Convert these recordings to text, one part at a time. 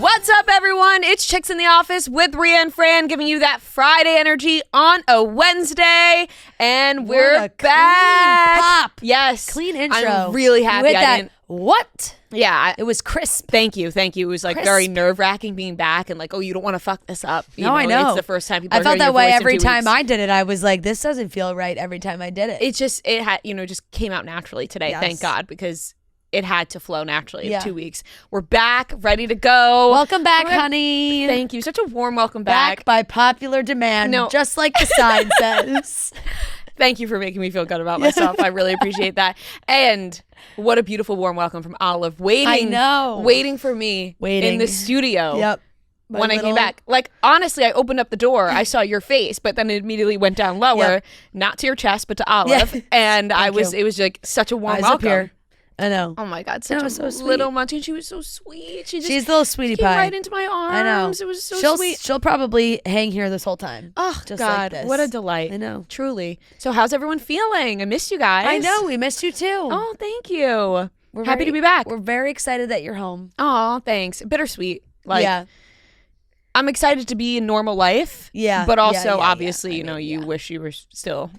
What's up, everyone? It's Chicks in the Office with Rhea and Fran, giving you that Friday energy on a Wednesday, and we're back. Clean pop. Yes, Clean intro. I'm really happy. You hit that. What? Yeah, it was crisp. Thank you. It was like crisp. Very nerve-wracking being back, and like, oh, you don't want to fuck this up. I know. It's the first time people. I felt that way every time I I did it. I was like, this doesn't feel right. Every time I did it, just came out naturally today. Yes. Thank God, because it had to flow naturally in Yeah. 2 weeks. We're back, ready to go. Welcome back, honey. Thank you. Such a warm welcome back. By popular demand, just like the sign says. Thank you for making me feel good about myself. I really appreciate that. And what a beautiful warm welcome from Olive, waiting for me in the studio. Yep. When I came back. Like, honestly, I opened up the door, I saw your face, but then it immediately went down lower, not to your chest, but to Olive. Yeah. And it was like such a warm welcome. Up here. I know. Oh my God, such a so little munchkin. She was so sweet. She's a little sweetie came pie. right into my arms. I know. It was so sweet. She'll probably hang here this whole time. Oh just God, like this. what a delight. I know. Truly. So how's everyone feeling? I missed you guys. I know. We missed you too. Oh, thank you. We're happy to be back. We're very excited that you're home. Oh, thanks. Bittersweet. Yeah. I'm excited to be in normal life. Yeah. But also, obviously, you wish you were still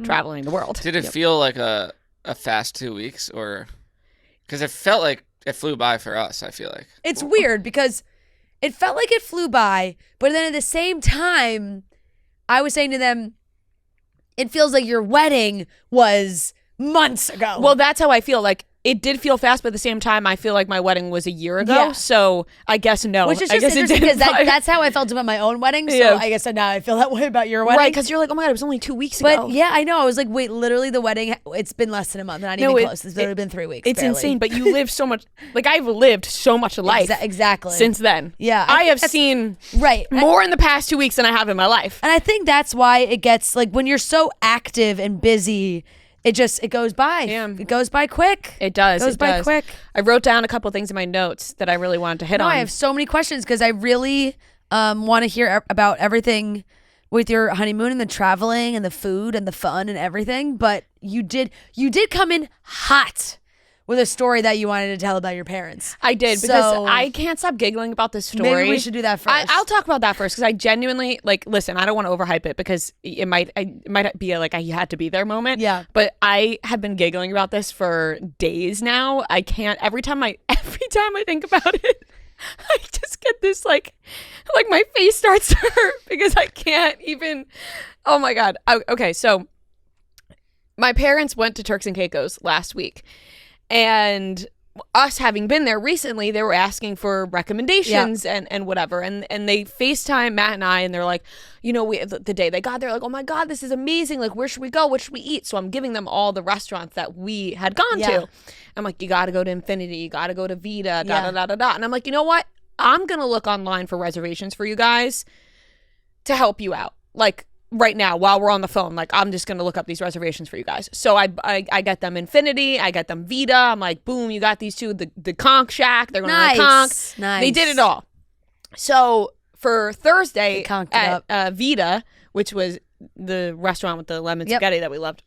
traveling the world. Did it feel like a fast 2 weeks, or because it felt like it flew by for us? I feel like it's weird because it felt like it flew by, but then at the same time, I was saying to them, it feels like your wedding was months ago. Well, that's how I feel. Like, it did feel fast, but at the same time, I feel like my wedding was a year ago. Yeah. So I guess no. Which is I just guess interesting because that's how I felt about my own wedding. So Yeah. I guess now I feel that way about your wedding. Right, because you're like, oh my God, it was only 2 weeks But ago. yeah, I know. I was like, wait, literally the wedding, it's been less than a month. Not even close. It's literally been 3 weeks. It's barely. insane, but you live so much. Like, I've lived so much life. Exactly. Since then. Yeah. I have seen more in the past 2 weeks than I have in my life. And I think that's why it gets, like, when you're so active and busy, it goes by. Damn. It goes by quick. It does. It goes by quick. I wrote down a couple things in my notes that I really wanted to hit on. I have so many questions because I really want to hear about everything with your honeymoon and the traveling and the food and the fun and everything. But you did come in hot with a story that you wanted to tell about your parents. I did, because I can't stop giggling about this story. Maybe we should do that first. I'll talk about that first, because I genuinely, like, listen, I don't want to overhype it because it might be like a you had to be there moment. Yeah. But I have been giggling about this for days now. I can't, every time I think about it, I just get this like my face starts to hurt because I can't even, oh my God. Okay, so my parents went to Turks and Caicos last week. And us having been there recently, they were asking for recommendations and whatever. And they FaceTime Matt and I, and they're like, the day they got there, like, oh my God, this is amazing. Like, where should we go? What should we eat? So I'm giving them all the restaurants that we had gone to. I'm like, you got to go to Infinity. You got to go to Vita, da-da-da-da-da. And I'm like, you know what? I'm going to look online for reservations for you guys to help you out. Like, right now, while we're on the phone, like, I'm just gonna look up these reservations for you guys. So I get them Infinity, I get them Vita. I'm like, boom, you got these two. The Conch Shack, they're going to the Conch. Nice. They did it all. So for Thursday at Vita, which was the restaurant with the lemon spaghetti that we loved,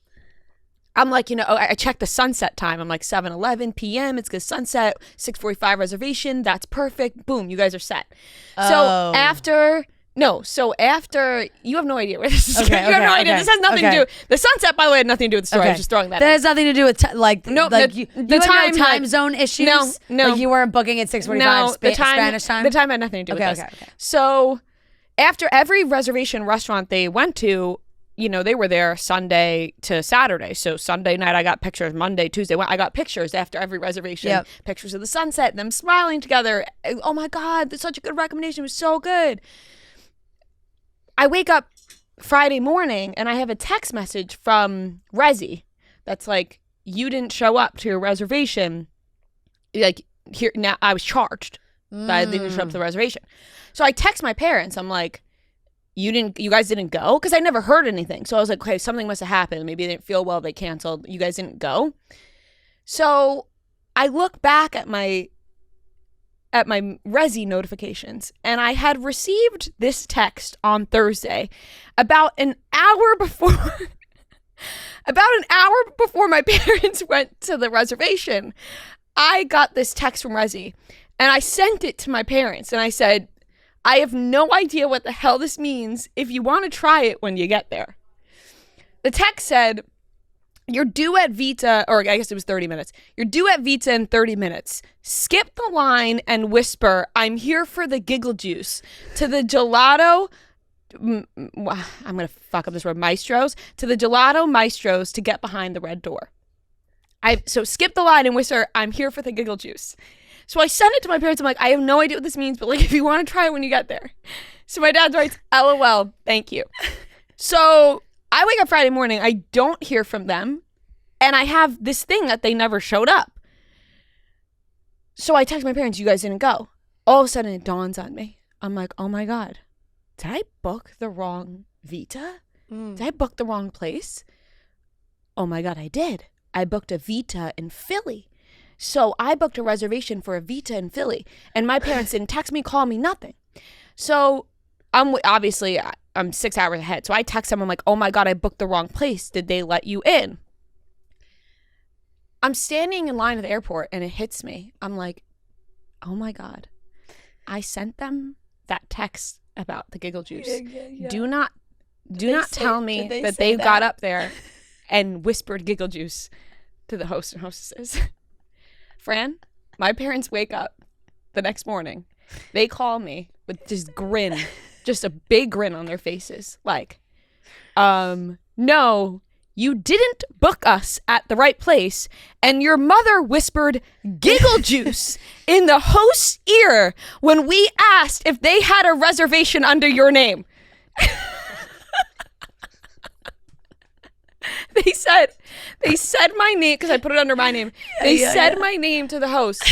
I'm like, I checked the sunset time. I'm like, 7:11 p.m. It's good sunset. 6:45 reservation. That's perfect. Boom, you guys are set. So after. You have no idea where this is going. You have no idea. This has nothing to do. The sunset, by the way, had nothing to do with the story. I was just throwing that. That has nothing to do with the time zone issues. No, like you weren't booking at 6:45 Spanish time. The time had nothing to do with this. Okay. So after every reservation restaurant they went to, they were there Sunday to Saturday. So Sunday night I got pictures. Monday, Tuesday, I got pictures after every reservation. Yep. Pictures of the sunset, them smiling together. Oh my God, that's such a good recommendation. It was so good. I wake up Friday morning and I have a text message from Resi that's like, you didn't show up to your reservation. Like, here now, I was charged that I didn't show up to the reservation. So I text my parents. I'm like, you guys didn't go? Because I never heard anything. So I was like, okay, something must have happened. Maybe they didn't feel well. They canceled. You guys didn't go. So I look back at my Resi notifications, and I had received this text on Thursday about an hour before my parents went to the reservation. I got this text from Resi, And I sent it to my parents and I said, I have no idea what the hell this means. If you want to try it when you get there. The text said, you're due at Vita, or I guess it was 30 minutes. You're due at Vita in 30 minutes. Skip the line and whisper, I'm here for the giggle juice, to the gelato, I'm going to fuck up this word, maestros, to the gelato maestros to get behind the red door. So skip the line and whisper, I'm here for the giggle juice. So I sent it to my parents. I'm like, I have no idea what this means, but like, if you want to try it when you get there. So my dad writes, LOL, thank you. So I wake up Friday morning, I don't hear from them, and I have this thing that they never showed up. So I text my parents, you guys didn't go. All of a sudden it dawns on me. I'm like, oh my God, did I book the wrong Vita? Did I book the wrong place? Oh my God, I did. I booked a Vita in Philly. So I booked a reservation for a Vita in Philly, and my parents didn't text me, call me, nothing. So I'm 6 hours ahead. So I text them. I'm like, oh my God, I booked the wrong place. Did they let you in? I'm standing in line at the airport and it hits me. I'm like, oh my God, I sent them that text about the giggle juice. Yeah. Do not tell me that they got up there and whispered giggle juice to the host and hostesses. Fran, my parents wake up the next morning. They call me with this grin. Just a big grin on their faces. Like, no, you didn't book us at the right place. And your mother whispered giggle juice in the host's ear when we asked if they had a reservation under your name. They said my name because I put it under my name. They said my name to the host.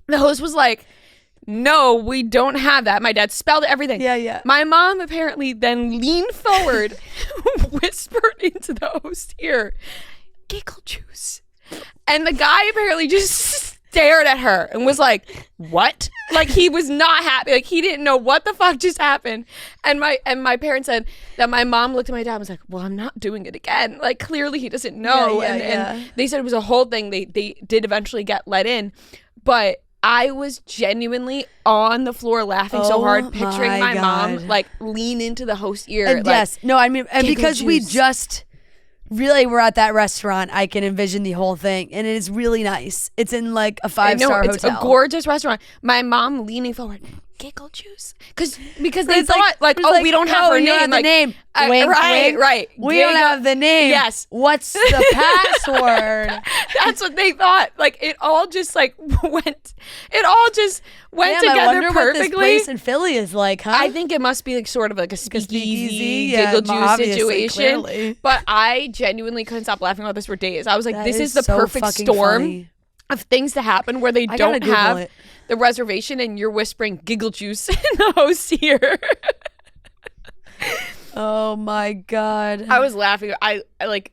The host was like, no, we don't have that. My dad spelled everything. Yeah. My mom apparently then leaned forward, whispered into the host's ear, giggle juice. And the guy apparently just stared at her and was like, what? Like, he was not happy. Like, he didn't know what the fuck just happened. And my parents said that my mom looked at my dad and was like, well, I'm not doing it again. Like, clearly he doesn't know. And they said it was a whole thing. They did eventually get let in. But I was genuinely on the floor laughing so hard, picturing my mom like lean into the host's ear. And like, yes, no, I mean, and because juice. we just really were at that restaurant, I can envision the whole thing, and it is really nice. It's in like a 5-star hotel. It's a gorgeous restaurant. My mom leaning forward, giggle juice, because they thought like, oh, we don't have her name. Have the name. Wink, wink. Right. We don't have the name. Yes. What's the password? That's what they thought. Like, it all just like went. It all just went together I wonder perfectly. What this place in Philly is like, huh? I think it must be like sort of like a speakeasy giggle juice situation. Clearly. But I genuinely couldn't stop laughing about this for days. I was like, this is the so perfect storm funny. of things to happen where they don't have the reservation and you're whispering giggle juice in the host's ear. Oh my God. I was laughing. I like,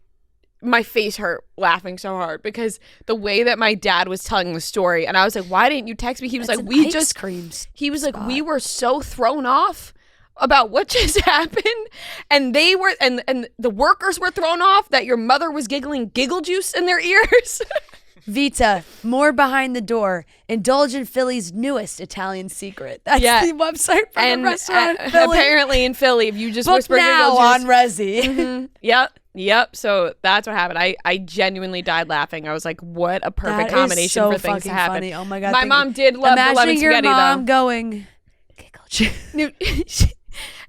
my face hurt laughing so hard because the way that my dad was telling the story, and I was like, why didn't you text me? He was That's like, he was like, we were so thrown off about what just happened, and they were, and the workers were thrown off that your mother was giggling giggle juice in their ears. Vita, more behind the door. Indulge in Philly's newest Italian secret. That's the website for the restaurant in Philly. Apparently in Philly, if you just book whisper now giggle juice on Resi. Mm-hmm. Yep. So that's what happened. I genuinely died laughing. I was like, what a perfect combination for things to happen. Funny. Oh my God. My mom did love the lemon spaghetti, though. Imagine your mom going, giggle juice.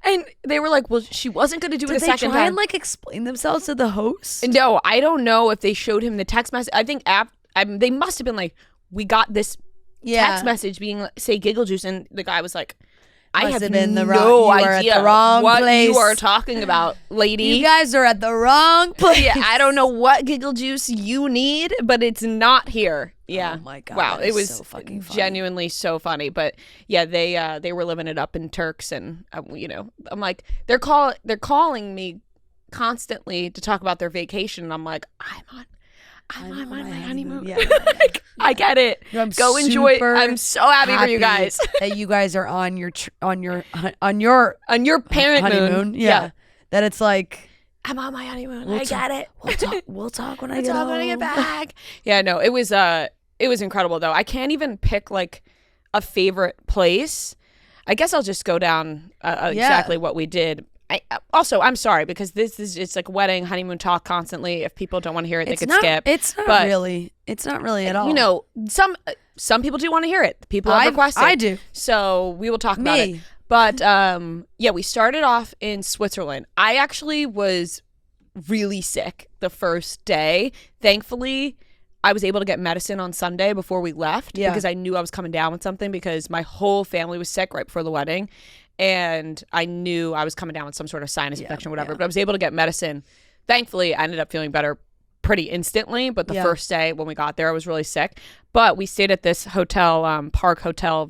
And they were like, well, she wasn't going to do it a second time. Did they try and like explain themselves to the host? No, I don't know if they showed him the text message. I think they must have been like, we got this text message being say giggle juice, and the guy was like, I have no idea what you are talking about, lady. You guys are at the wrong place. Yeah, I don't know what giggle juice you need, but it's not here. Yeah. Oh my God. Wow, it was so fucking funny. Genuinely so funny. But yeah, they were living it up in Turks, and I'm like, they're calling me constantly to talk about their vacation, and I'm like, I'm on my honeymoon. Yeah. Like, I get it. No, go enjoy. I'm so happy for you guys that you guys are on your parent honeymoon. Yeah. That it's like, I'm on my honeymoon. I get it. We'll talk when I get home. When I get back. Yeah, no, it was incredible though. I can't even pick like a favorite place, I guess I'll just go down exactly what we did. I'm sorry because it's like wedding, honeymoon talk constantly. If people don't want to hear it, they could skip. It's not really at all. You know, some people do want to hear it. People have requested. I do. So we will talk about it. But we started off in Switzerland. I actually was really sick the first day. Thankfully, I was able to get medicine on Sunday before we left because I knew I was coming down with something because my whole family was sick right before the wedding. And I knew I was coming down with some sort of sinus infection or whatever. But I was able to get medicine. Thankfully, I ended up feeling better pretty instantly. But the first day when we got there, I was really sick. But we stayed at this hotel, Park Hotel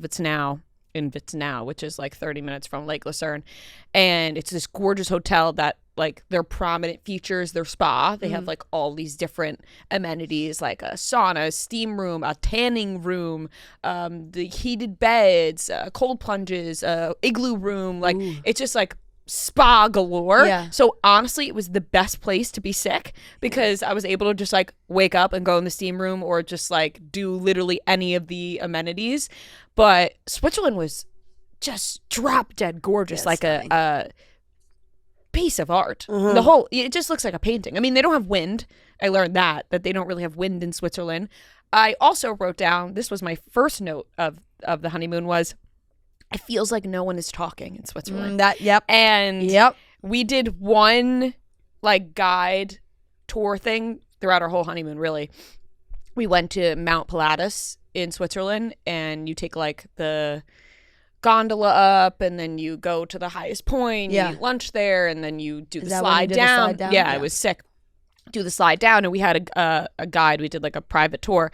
in Witzenau, which is like 30 minutes from Lake Lucerne. And it's this gorgeous hotel that like their prominent features, their spa. They have like all these different amenities like a sauna, a steam room, a tanning room, the heated beds, cold plunges, igloo room. Like it's just like spa galore. Yeah. So honestly, it was the best place to be sick because I was able to just like wake up and go in the steam room or just like do literally any of the amenities. But Switzerland was just drop dead gorgeous, like a piece of art. It just looks like a painting. I mean, they don't have wind. I learned that they don't really have wind in Switzerland. I also wrote down, this was my first note of the honeymoon was, it feels like no one is talking in Switzerland. We did one like guide tour thing throughout our whole honeymoon, really. We went to Mount Pilatus in Switzerland and you take like the gondola up and then you go to the highest point, you eat lunch there and then you do the slide down. Yeah, I was sick. Do the slide down and we had a guide. We did like a private tour.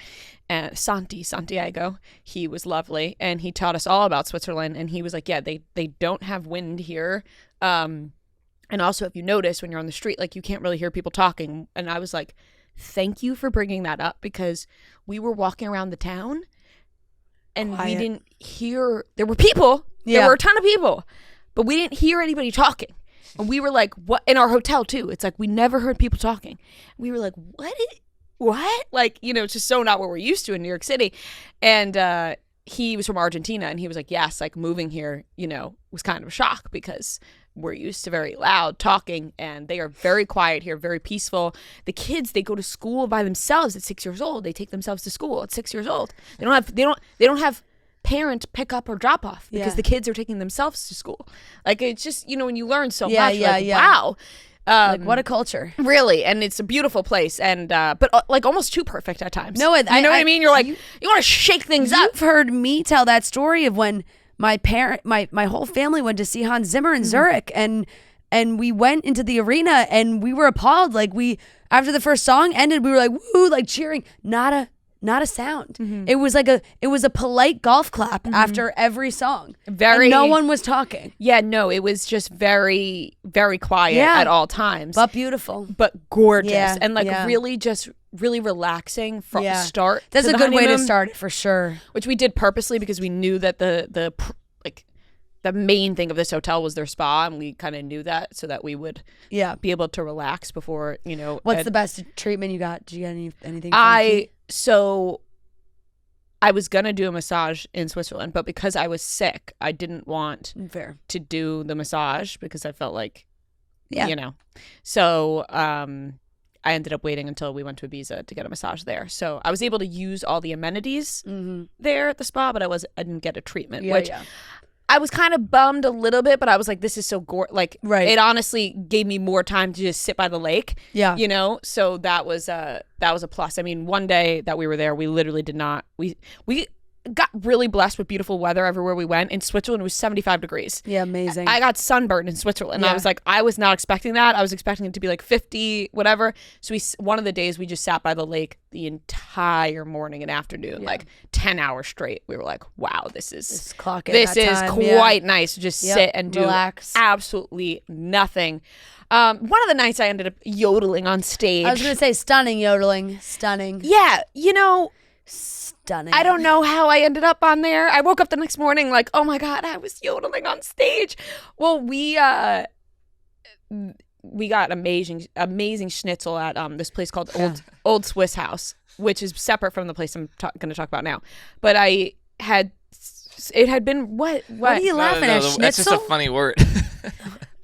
Santiago, he was lovely and he taught us all about Switzerland and he was like, they don't have wind here. And also if you notice when you're on the street, like you can't really hear people talking. And I was like, thank you for bringing that up because we were walking around the town and we didn't hear, there were people, there were a ton of people, but we didn't hear anybody talking. And we were like, what? In our hotel too. It's like, we never heard people talking. We were like, what? Like, you know, it's just so not what we're used to in New York City. And he was from Argentina and he was like, yes, like moving here, you know, was kind of a shock because we're used to very loud talking and they are very quiet here, very peaceful. The kids, they go to school by themselves at 6 years old. They take themselves to school at 6 years old. They don't have parent pick up or drop off because the kids are taking themselves to school. Like it's just, you know, when you learn so much, wow. Like what a culture. Really. And it's a beautiful place and but like almost too perfect at times. No, you know what I mean? You're like, you want to shake things up. You've heard me tell that story of when my whole family went to see Hans Zimmer in Zurich and we went into the arena and we were appalled. Like after the first song ended, we were like, woo, like cheering. Not a sound. It was like it was a polite golf clap after every song. And no one was talking. Yeah, no, it was just very, very quiet at all times. But beautiful. But gorgeous. And like really relaxing from start. That's a good way to start it for sure. Which we did purposely because we knew that the main thing of this hotel was their spa and we kind of knew that so that we would be able to relax before, you know. What's the best treatment you got? Did you get anything? So I was going to do a massage in Switzerland, but because I was sick, I didn't want to do the massage because I felt like, you know. So I ended up waiting until we went to Ibiza to get a massage there. So I was able to use all the amenities there at the spa, but I didn't get a treatment, which I was kind of bummed a little bit, but I was like, this is so it honestly gave me more time to just sit by the lake. Yeah. You know? So that was a plus. I mean, one day that we were there, we literally did not, we got really blessed with beautiful weather everywhere we went. In Switzerland, it was 75 degrees. Yeah, amazing. I got sunburned in Switzerland. I was like, I was not expecting that. I was expecting it to be like 50, whatever. So one of the days we just sat by the lake the entire morning and afternoon, like 10 hours straight. We were like, wow, this is quite nice to just sit and relax. Absolutely nothing. One of the nights I ended up yodeling on stage. I was going to say stunning yodeling. Stunning. Yeah, you know, stunning. I don't know how I ended up on there. I woke up the next morning like, oh my God, I was yodeling on stage. Well, we got amazing schnitzel at this place called Old Swiss House, which is separate from the place I'm going to talk about now. But I had It had been what? What are you laughing at? That's Schnitzel? just a funny word.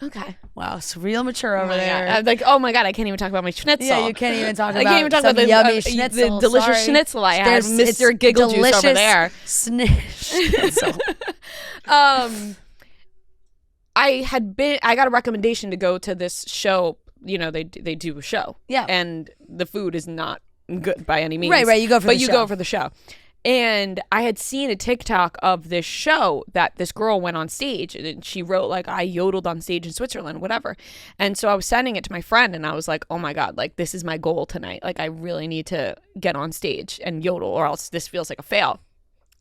Okay. Wow, it's real mature over Oh my there. God. I'm like, oh my God, I can't even talk about my schnitzel. Yeah, you can't even talk about. I can't even talk some about the yummy the schnitzel. delicious Sorry. schnitzel I had, It's Mr. Giggle Juice over there. Schnitzel. I got a recommendation to go to this show. You know, they do a show. Yeah. And the food is not good by any means. Right. You go for the show. But you go for the show. And I had seen a TikTok of this show that this girl went on stage and she wrote like, I yodeled on stage in Switzerland, whatever. And so I was sending it to my friend and I was like, oh my God, like this is my goal tonight. Like I really need to get on stage and yodel or else this feels like a fail.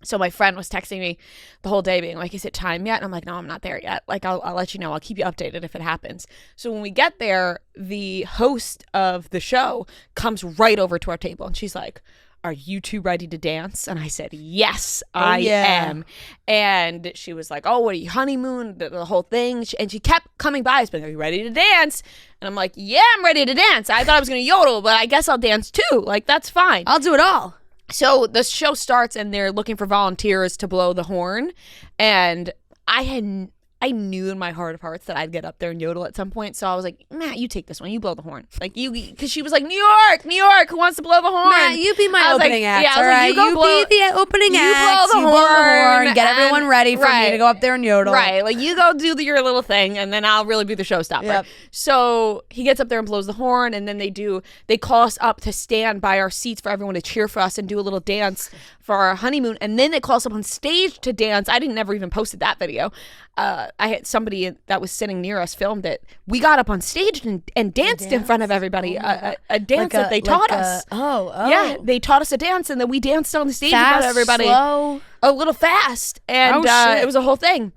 So my friend was texting me the whole day being like, is it time yet? And I'm like, no, I'm not there yet. Like, I'll let you know. I'll keep you updated if it happens. So when we get there, the host of the show comes right over to our table and she's like, are you two ready to dance? And I said, yes, I am. And she was like, oh, what are you, honeymoon? The whole thing. And she kept coming by. Are you ready to dance? And I'm like, yeah, I'm ready to dance. I thought I was going to yodel, but I guess I'll dance too. Like, that's fine. I'll do it all. So the show starts and they're looking for volunteers to blow the horn. And I knew in my heart of hearts that I'd get up there and yodel at some point. So I was like, Matt, you take this one. You blow the horn. Like because she was like, New York, who wants to blow the horn? Matt, you be my opening act. Yeah, I was like, you be the opening act. You blow the horn. Get everyone ready for me to go up there and yodel. Right. Like you go do your little thing and then I'll really be the showstopper. Yep. So he gets up there and blows the horn and then they call us up to stand by our seats for everyone to cheer for us and do a little dance for our honeymoon. And then they call us up on stage to dance. I didn't never even posted that video. I had somebody that was sitting near us filmed it. We got up on stage and danced in front of everybody. A dance that they taught us. Yeah, they taught us a dance and then we danced on the stage in front of everybody. Slow. A little fast. And it was a whole thing.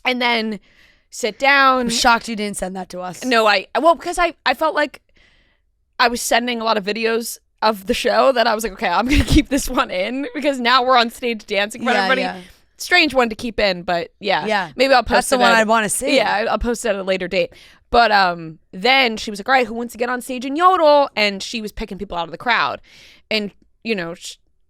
And then sit down. I'm shocked you didn't send that to us. No, because I felt like I was sending a lot of videos of the show that I was like, okay, I'm going to keep this one in because now we're on stage dancing in front of everybody. Yeah. Strange one to keep in, but yeah. Maybe I'll post That's the one I'd want to see. Yeah, I'll post it at a later date. But then she was like, all right, who wants to get on stage and yodel? And she was picking people out of the crowd. And, you know,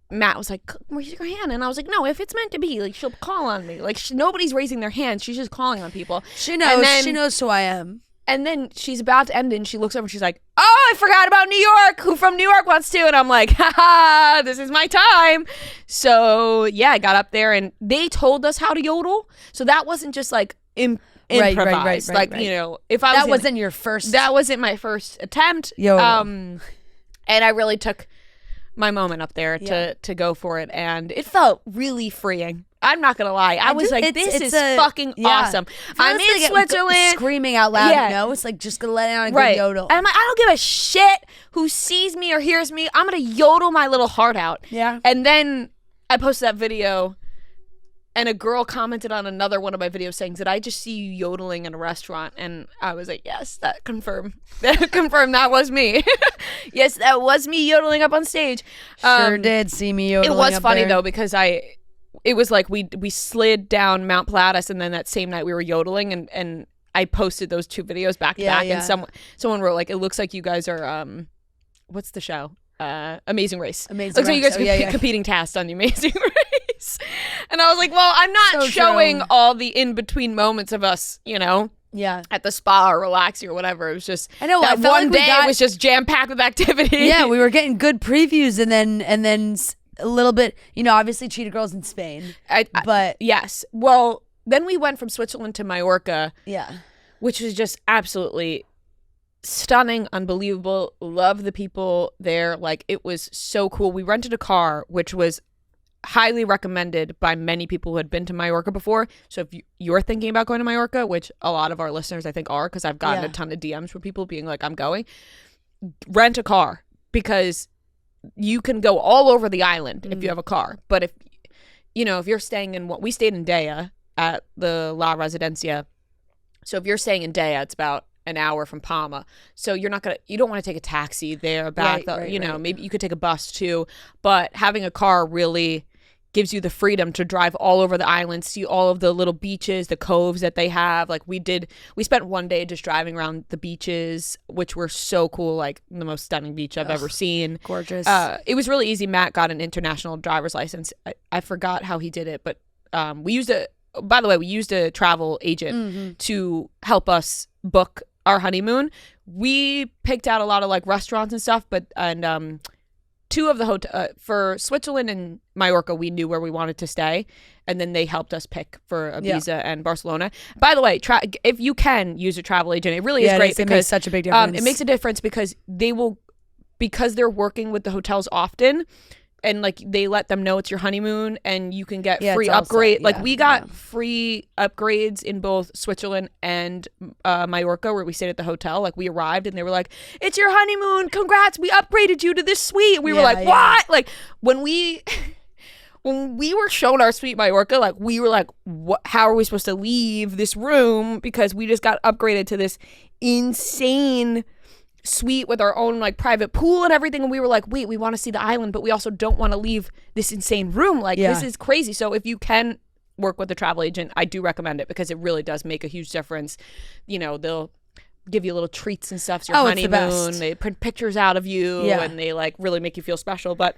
Matt was like, raise your hand. And I was like, no, if it's meant to be, like, she'll call on me. Like, nobody's raising their hands. She's just calling on people. She knows. She knows who I am. And then she's about to end it and she looks over and she's like, oh, I forgot about New York. Who from New York wants to? And I'm like, haha, this is my time. So, yeah, I got up there and they told us how to yodel. So that wasn't just like improvised. Right. You know, if I was that wasn't your first. That wasn't my first attempt. Yodel. And I really took my moment up there to go for it. And it felt really freeing. I'm not gonna lie. I was like, this is fucking awesome. I'm in Switzerland. Screaming out loud. Yeah. No, it's like just gonna let it on a good yodel. And I'm like, I don't give a shit who sees me or hears me. I'm gonna yodel my little heart out. Yeah. And then I posted that video and a girl commented on another one of my videos saying, did I just see you yodeling in a restaurant? And I was like, yes, that confirmed. That confirmed that was me. Yes, that was me yodeling up on stage. Sure did see me yodeling. It was funny though because it was like we slid down Mount Pilatus and then that same night we were yodeling and I posted those two videos back to back and someone wrote like, it looks like you guys are what's the show? Amazing Race. Looks like you guys are competing tasks on the Amazing Race. And I was like, well, I'm not showing all the in-between moments of us, you know, at the spa or relaxing or whatever. It was just that one day it was just jam-packed with activity. Yeah, we were getting good previews and then a little bit, you know, obviously Cheetah Girls in Spain. But yes. Well, then we went from Switzerland to Mallorca. Yeah. Which was just absolutely stunning, unbelievable. Love the people there. Like, it was so cool. We rented a car, which was highly recommended by many people who had been to Mallorca before. So if you're thinking about going to Mallorca, which a lot of our listeners I think are, because I've gotten a ton of DMs from people being like, I'm going, rent a car because you can go all over the island if you have a car. But if you're staying in we stayed in Dea at the La Residencia. So if you're staying in Dea, it's about an hour from Palma. So you don't want to take a taxi there back. Maybe you could take a bus too. But having a car really gives you the freedom to drive all over the island, see all of the little beaches, the coves that they have. Like we spent one day just driving around the beaches, which were so cool, like the most stunning beach I've ever seen. Gorgeous. It was really easy. Matt got an international driver's license. I forgot how he did it, but we used a travel agent to help us book our honeymoon. We picked out a lot of like restaurants and stuff, and two of the hotel for Switzerland and Mallorca, we knew where we wanted to stay, and then they helped us pick for Ibiza and Barcelona. By the way, if you can use a travel agent, it really is great because it makes such a big difference. It makes a difference because they're working with the hotels often. And like they let them know it's your honeymoon, and you can get free upgrade. Like we got free upgrades in both Switzerland and Mallorca, where we stayed at the hotel. Like we arrived and they were like, "It's your honeymoon! Congrats! We upgraded you to this suite." And we were like, "What?" Like when we were shown our suite in Mallorca, like we were like, "What? How are we supposed to leave this room?" Because we just got upgraded to this insane suite with our own like private pool and everything, and we were like, wait, we want to see the island, but we also don't want to leave this insane room. Like this is crazy. So if you can work with a travel agent, I do recommend it because it really does make a huge difference. You know, they'll give you little treats and stuff. It's your honeymoon. They print pictures out of you and they like really make you feel special. But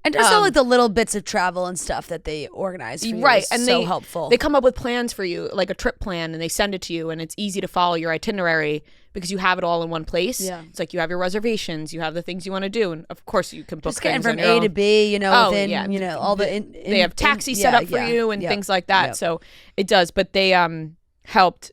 and just all like the little bits of travel and stuff that they organize for you is and so helpful. They come up with plans for you, like a trip plan, and they send it to you, and it's easy to follow your itinerary because you have it all in one place. Yeah. It's like you have your reservations, you have the things you want to do, and of course you can book just getting things from A to B, you know, within, you know, all the they have taxis set up for you and things like that. So it does, but they helped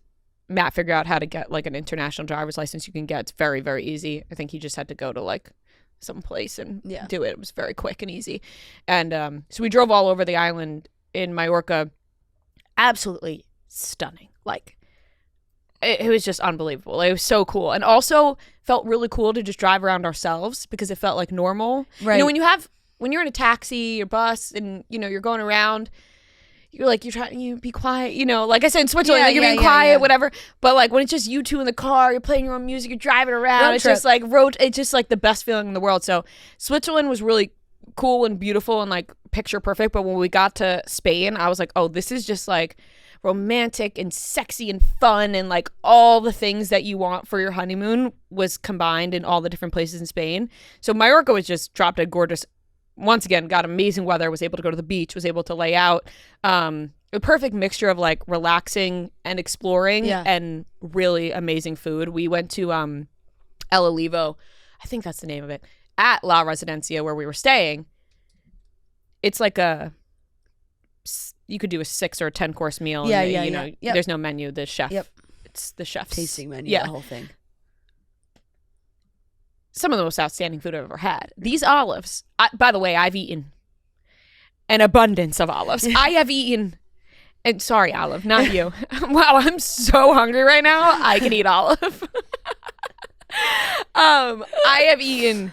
Matt figure out how to get like an international driver's license. You can get, it's very, very easy. I think he just had to go to like some place and do it. It was very quick and easy. And so we drove all over the island in Mallorca. Absolutely stunning. Like it was just unbelievable. It was so cool. And also felt really cool to just drive around ourselves because it felt like normal. Right. You know, when you're in a taxi or bus and you know you're going around, you're like, you're trying to be quiet, you know, like I said in Switzerland, like you're being quiet, whatever. But like when it's just you two in the car, you're playing your own music, you're driving around, it's just like it's just like the best feeling in the world. So Switzerland was really cool and beautiful and like picture perfect. But when we got to Spain, I was like, oh, this is just like romantic and sexy and fun, and like all the things that you want for your honeymoon was combined in all the different places in Spain. So Mallorca was just dropped a gorgeous, once again, got amazing weather, was able to go to the beach, was able to lay out. A perfect mixture of like relaxing and exploring and really amazing food. We went to El Olivo, I think that's the name of it, at La Residencia where we were staying. It's like you could do a 6 or a 10 course meal. There's no menu. The chef, it's the chef's tasting menu, the whole thing. Some of the most outstanding food I've ever had. These olives, by the way, I've eaten an abundance of olives. I have eaten, and sorry, Olive, not you. Wow, I'm so hungry right now. I can eat olive. I have eaten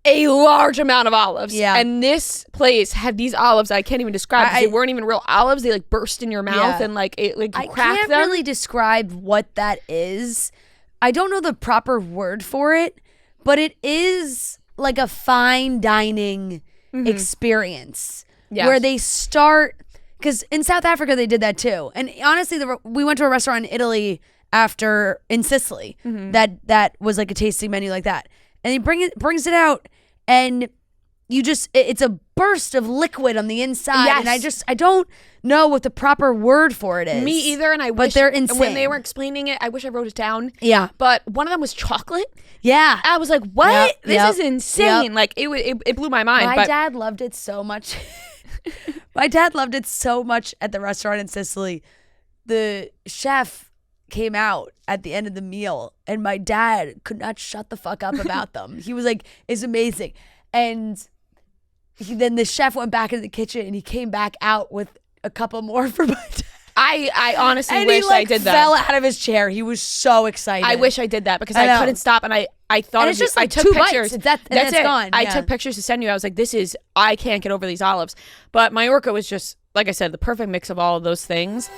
a large amount of olives. Yeah. And this place had these olives I can't even describe. They weren't even real olives. They like burst in your mouth and like it like you crack them. I can't really describe what that is. I don't know the proper word for it, but it is like a fine dining experience where they start, because in South Africa they did that too. And honestly, we went to a restaurant in Italy in Sicily that was like a tasting menu like that. And he brings it out, and you just, it's a burst of liquid on the inside. Yes. And I don't know what the proper word for it is. Me either. And but they're insane. When they were explaining it, I wish I wrote it down. Yeah. But one of them was chocolate. Yeah. I was like, what? This is insane. Yep. Like it blew my mind. My dad loved it so much. My dad loved it so much at the restaurant in Sicily. The chef came out at the end of the meal, and my dad could not shut the fuck up about them. He was like, it's amazing. And then the chef went back into the kitchen, and he came back out with a couple more for my dad. I honestly and wish he, like, I did that. Fell out of his chair. He was so excited. I wish I did that because I couldn't stop, and I thought and it's just like I took 2 pictures. Bites. That's it. Gone. I took pictures to send you. I was like, I can't get over these olives. But Mallorca was just, like I said, the perfect mix of all of those things.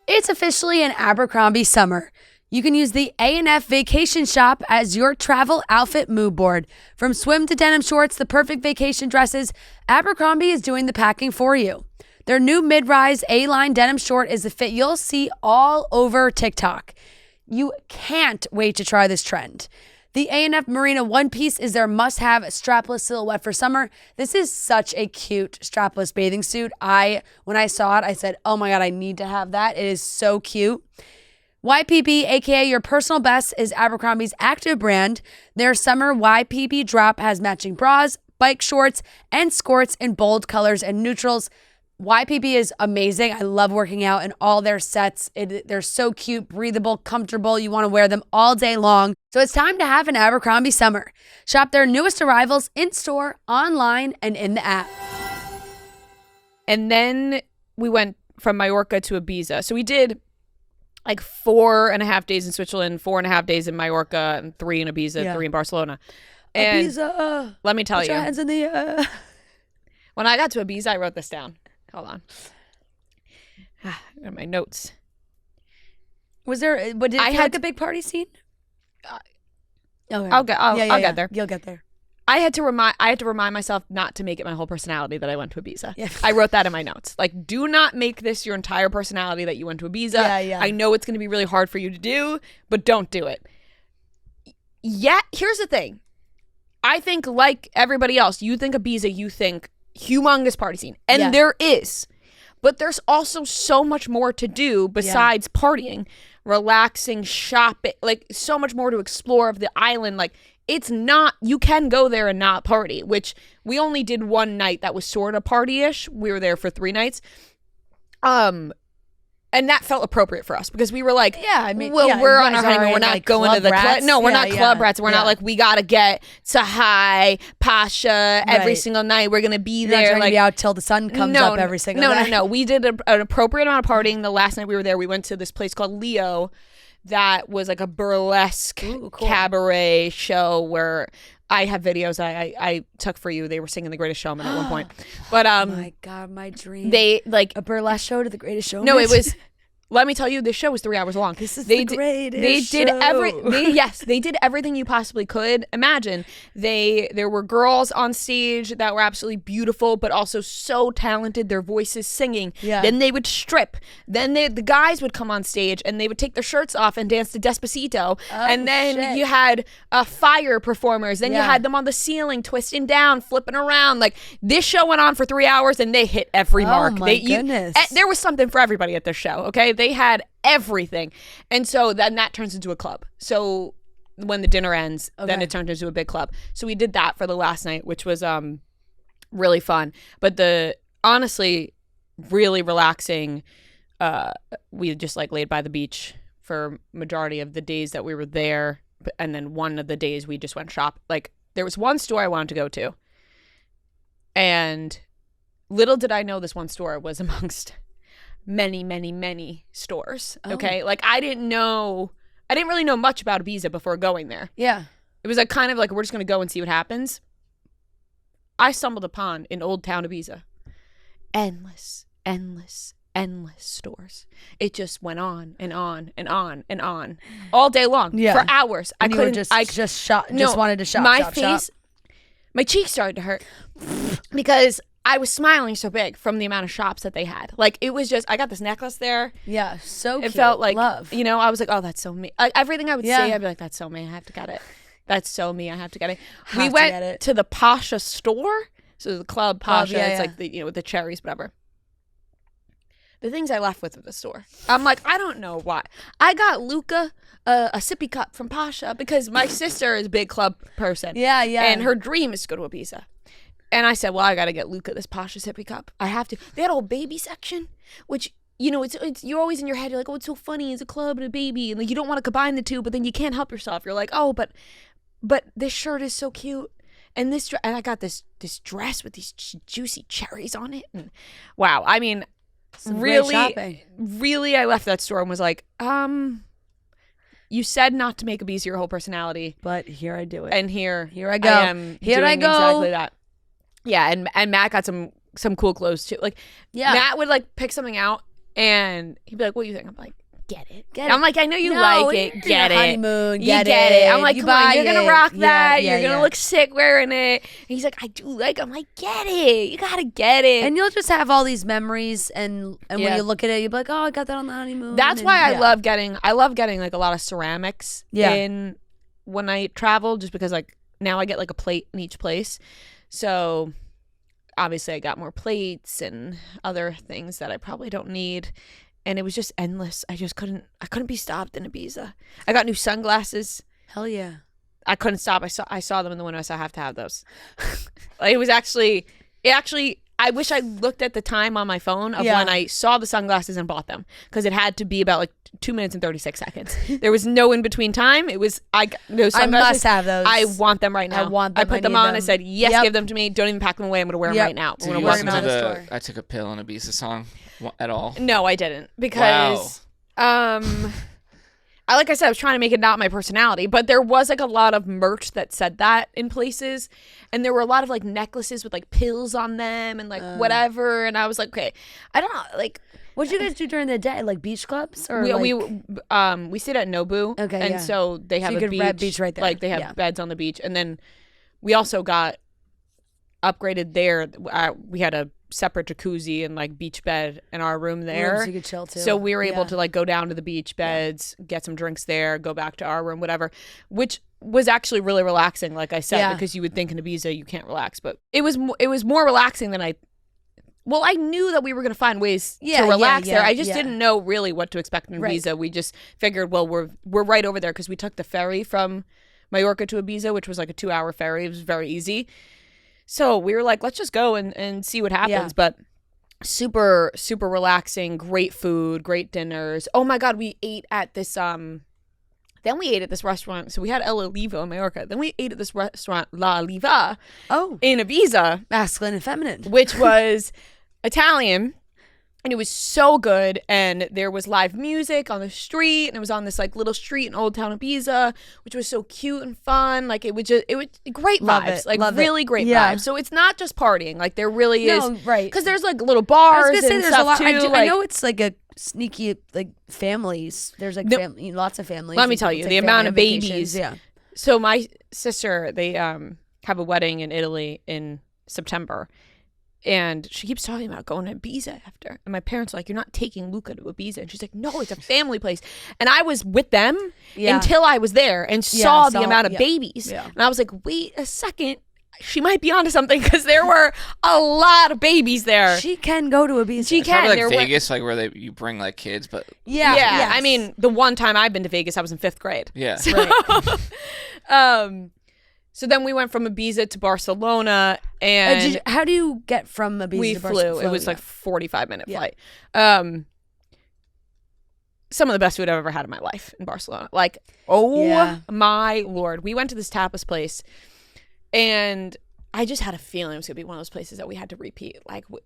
It's officially an Abercrombie summer. You can use the A&F Vacation Shop as your travel outfit mood board. From swim to denim shorts, the perfect vacation dresses, Abercrombie is doing the packing for you. Their new mid-rise A-line denim short is a fit you'll see all over TikTok. You can't wait to try this trend. The A&F Marina one piece is their must-have strapless silhouette for summer. This is such a cute strapless bathing suit. When I saw it, I said, oh my God, I need to have that. It is so cute. YPB, aka Your Personal Best, is Abercrombie's active brand. Their summer YPB drop has matching bras, bike shorts, and skirts in bold colors and neutrals. YPB is amazing. I love working out in all their sets. They're so cute, breathable, comfortable. You want to wear them all day long. So it's time to have an Abercrombie summer. Shop their newest arrivals in-store, online, and in the app. And then we went from Mallorca to Ibiza. So we did like 4.5 days in Switzerland, 4.5 days in Mallorca, and 3 in Ibiza, 3 in Barcelona. And Ibiza, let me tell put you, your hands in the air. When I got to Ibiza, I wrote this down. Hold on. My notes. Did it feel like a big party scene? I'll get there. You'll get there. I had to remind myself not to make it my whole personality that I went to Ibiza. Yeah. I wrote that in my notes. Like, do not make this your entire personality that you went to Ibiza. Yeah. I know it's going to be really hard for you to do, but don't do it. Yeah, here's the thing. I think like everybody else, you think Ibiza, you think humongous party scene. And there is. But there's also so much more to do besides partying, relaxing, shopping, like so much more to explore of the island. Like, it's not, you can go there and not party, which we only did one night that was sort of party-ish. We were there for 3 nights. And that felt appropriate for us because we were like, we're on our honeymoon. We're not going to the club. No, we're not club rats. We're not like, we got to get to high Pasha every single night. We're going to be there. Not like, to be out till the sun comes up every single night. No. We did an appropriate amount of partying. The last night we were there, we went to this place called Leo that was like a burlesque cabaret show where I have videos I took for you. They were singing The Greatest Showman at one point. But my God, my dream. They like a burlesque show to The Greatest Showman. No, it was. Let me tell you, this show was 3 hours long. This is the greatest show. They did everything you possibly could imagine. There were girls on stage that were absolutely beautiful, but also so talented. Their voices singing. Yeah. Then they would strip. Then the guys would come on stage and they would take their shirts off and dance to Despacito. And then you had fire performers. Then you had them on the ceiling, twisting down, flipping around. Like, this show went on for 3 hours and they hit every mark. Oh my goodness. There was something for everybody at this show. Okay. They had everything. And so then that turns into a club. So when the dinner ends, then it turned into a big club. So we did that for the last night, which was really fun. But honestly, really relaxing. We just like laid by the beach for majority of the days that we were there. And then one of the days we just went shop. Like, there was one store I wanted to go to. And little did I know this one store was amongst many, many, many stores. Okay. Like, I didn't really know much about Ibiza before going there. Yeah. It was like kind of like, we're just going to go and see what happens. I stumbled upon in Old Town Ibiza endless stores. It just went on and on and on and on all day long for hours. And I couldn't. Just wanted to shop. My cheeks started to hurt because I was smiling so big from the amount of shops that they had. Like, it was just, I got this necklace there. Yeah, so cute. It felt like, love. I was like, oh, that's so me. Everything I would say, I'd be like, that's so me. I have to get it. That's so me. I have to get it. We went to the Pasha store. So the club Pasha. It's like with the cherries, whatever. The things I left with at the store. I'm like, I don't know why. I got Luca a sippy cup from Pasha because my sister is a big club person. Yeah. And her dream is to go to Ibiza. And I said, well, I got to get Luca this Pasha sippy cup. I have to. They had a whole baby section, which, it's you're always in your head. You're like, oh, it's so funny. It's a club and a baby. And like, you don't want to combine the two, but then you can't help yourself. You're like, oh, but this shirt is so cute. And and I got this dress with these juicy cherries on it. And wow. I mean, really, I left that store and was like, you said not to make Ibiza your whole personality. But here I do it. And here I go. I am here doing I go. Exactly that. Yeah, and Matt got some cool clothes too. Like, Matt would like pick something out and he'd be like, "What do you think?" I'm like, "Get it." I'm like, "I know you like it. Get it. Honeymoon. You get it." I'm like, you "Come on, you're gonna rock that. Yeah, you're gonna look sick wearing it." And he's like, "I do like it." I'm like, "Get it. You gotta get it." And you'll just have all these memories, and when you look at it, you'll be like, "Oh, I got that on the honeymoon." That's why I love getting like a lot of ceramics in when I travel, just because like now I get like a plate in each place. So obviously I got more plates and other things that I probably don't need. And it was just endless. I couldn't be stopped in Ibiza. I got new sunglasses. Hell yeah. I couldn't stop. I saw them in the window. So I have to have those. It actually, I wish I looked at the time on my phone of when I saw the sunglasses and bought them, because it had to be about like 2 minutes and 36 seconds. There was no in between time. It was those I sunglasses. must have those. I want them right now. I want them. I put them need on. them. I said, yes, Yep. give them to me. Don't even pack them away. I'm going to wear them right now. I'm Did gonna you walk listen them to out of the the store. I Took a Pill in Ibiza song at all? No, I didn't, because like I said, I was trying to make it not my personality, but there was like a lot of merch that said that in places, and there were a lot of like necklaces with like pills on them and like whatever, and I was like, okay, I don't know, like, What'd you guys do during the day? Like beach clubs or we stayed at Nobu, Okay, and yeah. so they have you a could beach, rent beach right there. like they have Yeah. beds on the beach, and then we also got upgraded there. We had a separate jacuzzi and like beach bed in our room there, so you could chill too. so we were able Yeah. to like go down to the beach beds, get some drinks there, go back to our room, whatever, which was actually really relaxing, like I said, Yeah. because you would think in Ibiza you can't relax, but it was more relaxing than I knew that we were going to find ways to relax there. I just didn't know really what to expect in Right. Ibiza. We just figured, well, we're right over there, because we took the ferry from Mallorca to Ibiza, which was like a 2-hour ferry. It was very easy. So we were like, let's just go and see what happens. Yeah. But super, super relaxing, great food, great dinners. Oh my God, we ate at this, then we ate at this restaurant. So we had El Olivo in Mallorca. Then we ate at this restaurant, La Oliva, in Ibiza, masculine and feminine. which was Italian. And it was so good, and there was live music on the street, and it was on this like little street in Old Town Ibiza, which was so cute and fun. Like it was great Love vibes, it, like love it. really great Yeah. vibes. So it's not just partying, like there really is, No, right. because there's like little I bars was gonna say and there's stuff a lot. too. I know it's like a sneaky like families. There's like lots of families. Let me and tell people you, take the family amount on of vacations. babies. Yeah. So my sister, they have a wedding in Italy in September. And she keeps talking about going to Ibiza after. And my parents are like, you're not taking Luca to Ibiza. And she's like, no, it's a family place. And I was with them until I was there and saw the amount of babies. Yeah. And I was like, wait a second. She might be onto something, because there were a lot of babies there. She can go to Ibiza. She It's probably There like were- Vegas, like where you bring like kids, but Yeah. Yes. I mean, the one time I've been to Vegas, I was in 5th grade. yeah. So then we went from Ibiza to Barcelona, and how do you get from Ibiza we to flew. Barcelona? It was like 45-minute Yeah. flight. Some of the best food I've ever had in my life in Barcelona. Like, Yeah. my Lord. We went to this tapas place, and I just had a feeling it was going to be one of those places that we had to repeat.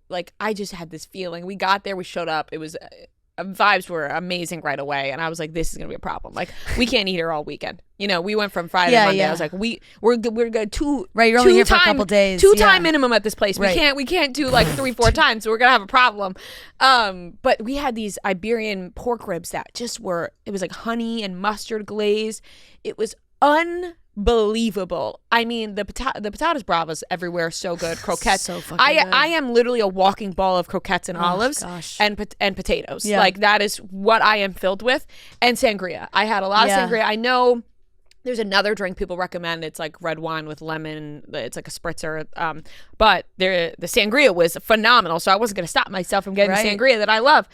Like I just had this feeling. We got there, we showed up. It was vibes were amazing right away, and I was like, this is going to be a problem. Like, we can't eat here all weekend. You know, we went from Friday to Monday. I was like, we're good Right, you're only here for a couple days. Two-time minimum at this place. Right. We can't do like 3-4 times, so we're gonna have a problem. But we had these Iberian pork ribs that just it was like honey and mustard glaze. It was unbelievable. I mean, the patatas bravas everywhere, so good. Croquettes. So fucking I good. am literally a walking ball of croquettes and olives gosh. and potatoes. Yeah. Like, that is what I am filled with. And sangria. I had a lot of sangria. I know there's another drink people recommend. It's like red wine with lemon. It's like a spritzer. But the sangria was phenomenal. So I wasn't going to stop myself from getting the sangria that I love.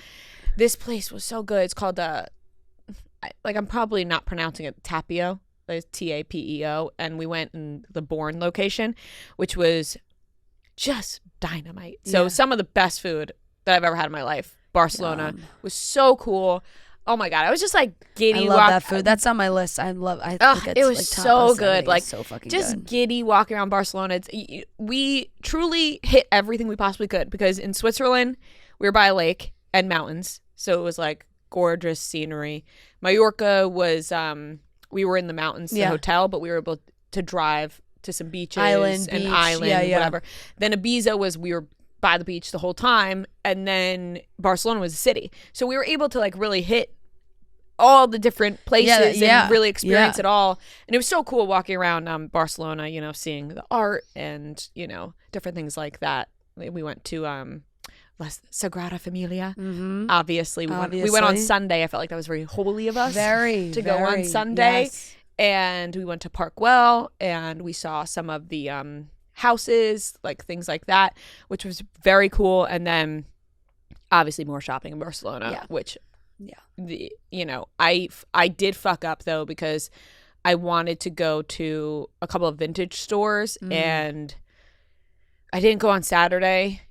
This place was so good. It's called, I'm probably not pronouncing it, Tapio. It's Tapeo. And we went in the Bourne location, which was just dynamite. So some of the best food that I've ever had in my life. Barcelona was so cool. Oh my God, I was just like giddy. I love that food. That's on my list. I think it was like so tapas, good. Like, so fucking just good. giddy walking around Barcelona. We truly hit everything we possibly could, because in Switzerland we were by a lake and mountains, so it was like gorgeous scenery. Mallorca was we were in the mountains, the hotel, but we were able to drive to some beaches, Island, whatever. Then Ibiza was we were by the beach the whole time, and then Barcelona was a city, so we were able to like really hit all the different places and really experience it all. And it was so cool walking around Barcelona, you know, seeing the art and, you know, different things like that. We went to Sagrada Familia. Obviously. We went on Sunday. I felt like that was very holy of us to go on Sunday. Yes. and we went to Parkwell, and we saw some of the houses, like things like that, which was very cool. And then obviously more shopping in Barcelona, which I did fuck up though, because I wanted to go to a couple of vintage stores and I didn't go on Saturday.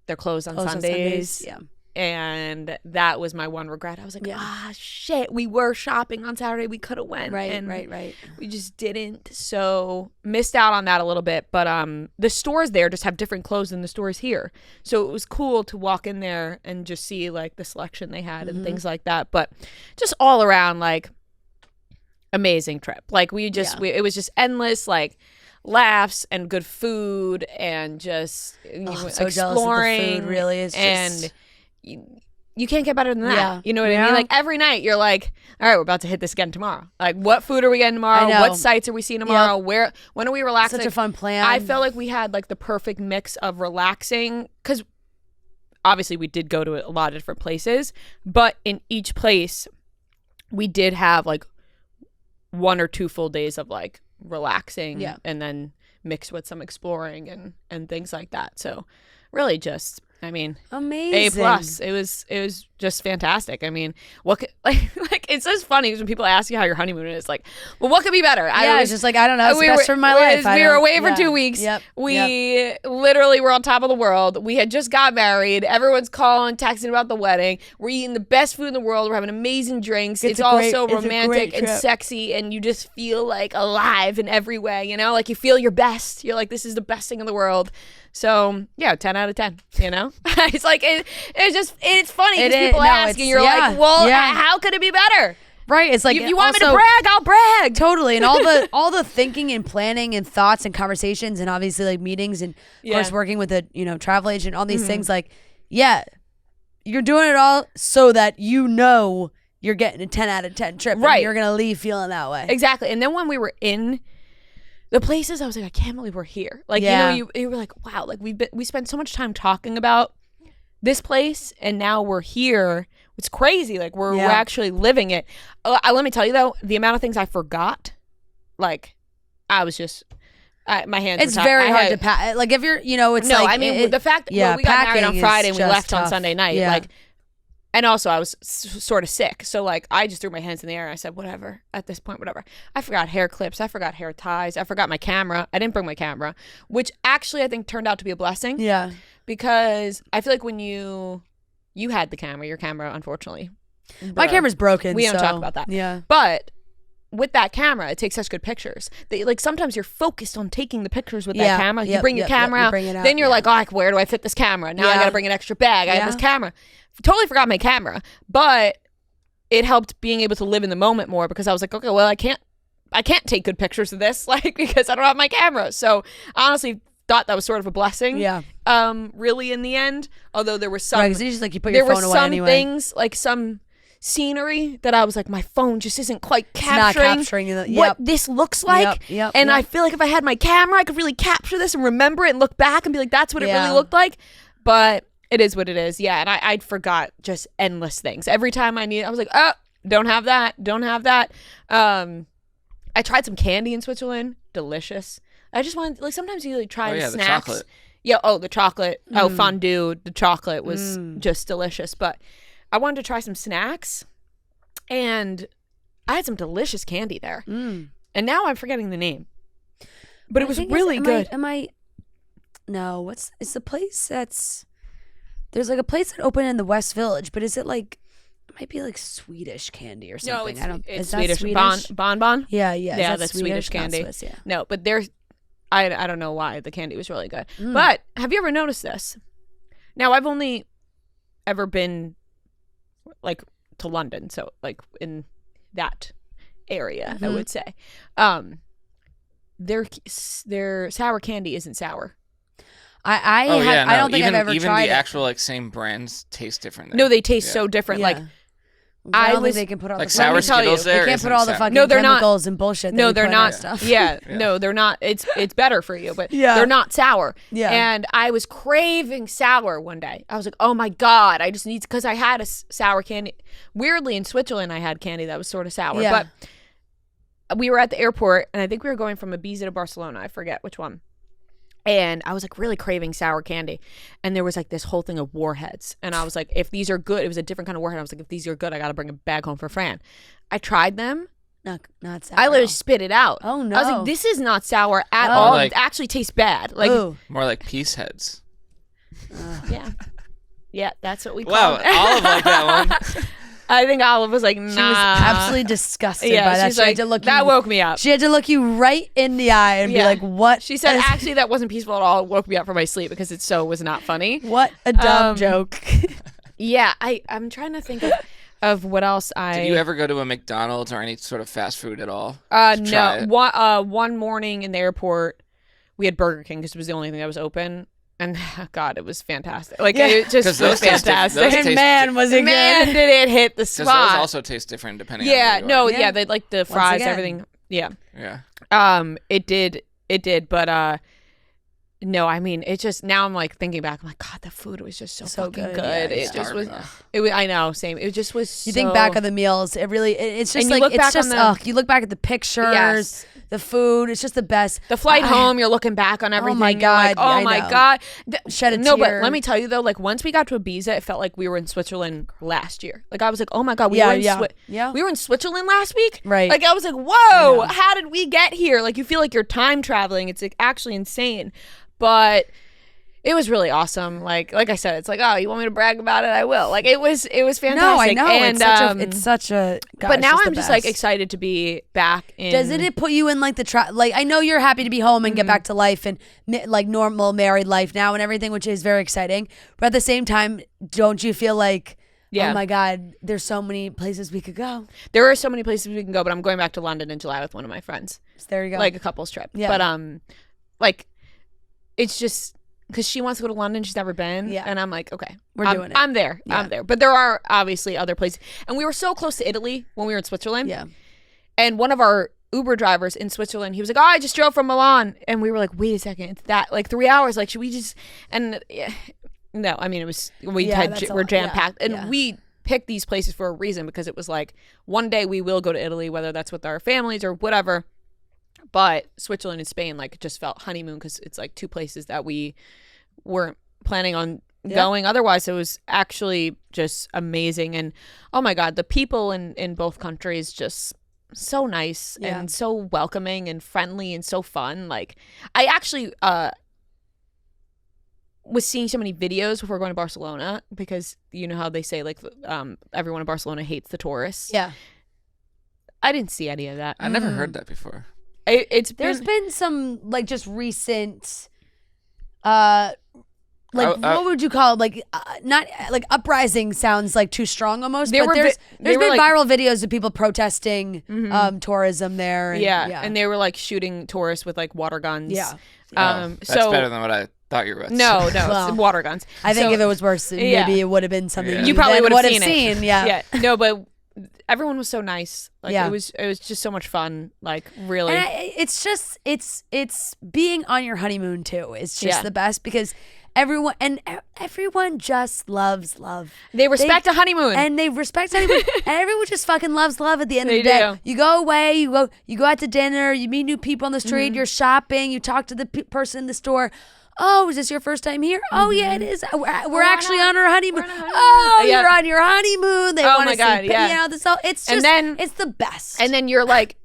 They're closed on Sundays. Yeah. And that was my one regret. I was like, shit, we were shopping on Saturday. We could have went. Right. We just didn't. So missed out on that a little bit. But the stores there just have different clothes than the stores here. So it was cool to walk in there and just see like the selection they had and things like that. But just all around, like, amazing trip. Like it was just endless, like, laughs and good food and just so exploring. jealous of the food, really is just... And you can't get better than that. You know what I mean? Like every night you're like, all right, we're about to hit this again tomorrow. Like, what food are we getting tomorrow? What sites are we seeing tomorrow? When are we relaxing? Such a fun plan. I felt like we had like the perfect mix of relaxing, because obviously we did go to a lot of different places, but in each place we did have like 1 or 2 full days of like relaxing and then mixed with some exploring and things like that. So really just, I mean, amazing. A+. It was just fantastic. I mean, what could, like it's just funny when people ask you how your honeymoon is. Like, well, what could be better? It's just like, I don't know. It's best for my life. We were away for 2 weeks. We literally were on top of the world. We had just got married. Everyone's calling, texting about the wedding. We're eating the best food in the world. We're having amazing drinks. It's all so romantic and sexy, and you just feel like alive in every way. You know, like you feel your best. You're like, this is the best thing in the world. So 10 out of 10, you know. It's like it's funny because people ask and you're like, well, how could it be better? Right. It's like, if you want me to brag, I'll brag. Totally. And all the thinking and planning and thoughts and conversations and obviously like meetings and of course working with a travel agent, all these things, like, you're doing it all so that you're getting a 10 out of 10 trip, right? And you're gonna leave feeling that way. Exactly. And then when we were in the places, I was like, I can't believe we're here. Like, you were like, wow, like we spent so much time talking about this place, and now we're here. It's crazy. Like we're actually living it. Let me tell you though, the amount of things I forgot, like I was just, my hands. It's very hard to pack. Like if you're, it's no. Like, I mean, the fact that we got married on Friday and we left on Sunday night, like. And also, I was sort of sick. So, like, I just threw my hands in the air and I said, whatever. At this point, whatever. I forgot hair clips. I forgot hair ties. I forgot my camera. I didn't bring my camera, which actually I think turned out to be a blessing. Yeah. Because I feel like when you had your camera, unfortunately. My camera's broken. We don't talk about that. Yeah. But with that camera, it takes such good pictures. Like, sometimes you're focused on taking the pictures with that camera. You bring your camera out. Then you're like, oh, where do I fit this camera? Now I got to bring an extra bag. I have this camera. Totally forgot my camera, but it helped being able to live in the moment more, because I was like, okay, well, I can't take good pictures of this, like, because I don't have my camera. So honestly, thought that was sort of a blessing. Yeah. Really, in the end, although there were some, right, 'cause you just like you put your phone away anyway. There were some things, like some scenery, that I was like, my phone just isn't quite capturing what this looks like. And I feel like if I had my camera, I could really capture this and remember it and look back and be like, that's what it really looked like. But it is what it is. Yeah. And I'd forgot just endless things. Every time I was like, oh, don't have that. I tried some candy in Switzerland. Delicious. I just wanted, like, sometimes you like try snacks. The chocolate. Yeah. Oh, the chocolate. Oh, fondue. The chocolate was just delicious. But I wanted to try some snacks, and I had some delicious candy there. And now I'm forgetting the name, but it was really good. It's the place that's, there's like a place that opened in the West Village, but is it like, it might be like Swedish candy or something? No, it's Swedish. Bonbon? Yeah. Yeah, that's Swedish candy. Swiss, yeah. No, but there's, I don't know why the candy was really good. But have you ever noticed this? Now, I've only ever been like to London, so like in that area, I would say. Their sour candy isn't sour. I don't think I've ever tried it. Even the actual like same brands taste different there. No, they taste so different. Like I don't think they can put all like the sour Skittles there. They can't put all the fucking chemicals and bullshit. No, they're not. Stuff. No, they're not. It's better for you, but they're not sour. Yeah. And I was craving sour one day. I was like, oh my God, I just need, because I had a sour candy. Weirdly, in Switzerland, I had candy that was sort of sour, but we were at the airport, and I think we were going from Ibiza to Barcelona. I forget which one. And I was like really craving sour candy. And there was like this whole thing of warheads. And I was like, if these are good, it was a different kind of warhead. I was like, if these are good, I got to bring a bag home for Fran. I tried them. Not sour. I literally spit it out. Oh, no. I was like, this is not sour at all. Like, it actually tastes bad. Like, more like peace heads. Yeah. Yeah, that's what we call Wow, it. Olive like that one. I think Olive was like, nah. She was absolutely disgusted by that. She's She like, had to look that you, woke me up. She had to look you right in the eye and be like, what? She said, actually, that wasn't peaceful at all. It woke me up from my sleep because it was not funny. What a dumb joke. Yeah, I'm trying to think of what else Did you ever go to a McDonald's or any sort of fast food at all? No. One morning in the airport, we had Burger King because it was the only thing that was open. And God, it was fantastic. Like it just was fantastic. And man, was it man, good? did it hit the spot? Because those also taste different depending on where you are. Yeah, they like the fries, again. everything. Yeah. Yeah. It did, but no, I mean, it just now I'm like thinking back, I'm like, God, the food was just so fucking good. Yeah, it just was. It was. I know, same. It just was. You think back on the meals, it really. It's just And like you look it's back just. on You look back at the pictures, Yes. the food. It's just the best. The flight home, you're looking back on everything. my you're God, like, oh I my know. God. Shed a No, but tear. let me tell you though, like once we got to Ibiza, it felt like we were in Switzerland last year. Like I was like, oh my God, we were in Switzerland last week. Right. Like I was like, whoa, how did we get here? Like you feel like you're time traveling. It's like actually insane, but. It was really awesome. Like I said, it's like, oh, you want me to brag about it? I will. Like it was fantastic. No, I know. And, it's such a. Gosh, but now it's the I'm just best. like excited to be back in. Doesn't it put you in like like I know you're happy to be home and get back to life and like normal married life now and everything, which is very exciting. But at the same time, don't you feel like, oh my God, there's so many places we could go. There are so many places we can go, but I'm going back to London in July with one of my friends. So there you go. Like a couple's trip. Yeah. But like it's just because she wants to go to London, she's never been. Yeah. And I'm like, okay, We're doing it. I'm there. Yeah. I'm there. But there are obviously other places. And we were so close to Italy when we were in Switzerland. Yeah. And one of our Uber drivers in Switzerland, he was like, oh, I just drove from Milan. And we were like, wait a second, it's that like 3 hours. Like, should we just and no, I mean it was we're jam packed. And we picked these places for a reason because it was like one day we will go to Italy, whether that's with our families or whatever. But Switzerland and Spain, like, it just felt honeymoon because it's like two places that we weren't planning on going. Otherwise, it was actually just amazing. And oh my God, the people in both countries just so nice and so welcoming and friendly and so fun. Like, I actually was seeing so many videos before going to Barcelona because you know how they say like everyone in Barcelona hates the tourists. Yeah. I didn't see any of that. I never heard that before. There's been some like just recent what would you call it? Like not like uprising sounds like too strong almost, but there's been like, viral videos of people protesting tourism there and, and they were like shooting tourists with like water guns. That's better than what I thought you were about to No, say. it's water guns. I think if it was worse, maybe it would have been something you probably would have seen it. Yeah. No, but everyone was so nice. Like it was just so much fun. Like really. And it's just it's being on your honeymoon too. It's just the best because everyone just loves love. They respect a honeymoon. And they respect honeymoon. And everyone just fucking loves love at the end of the day. You go away, you go out to dinner, you meet new people on the street, you're shopping, you talk to the person in the store. Oh, is this your first time here? Oh, yeah, it is. We're actually on our honeymoon. Oh, you're on your honeymoon. They want to see, you know, this all. It's just, it's the best. And then you're like,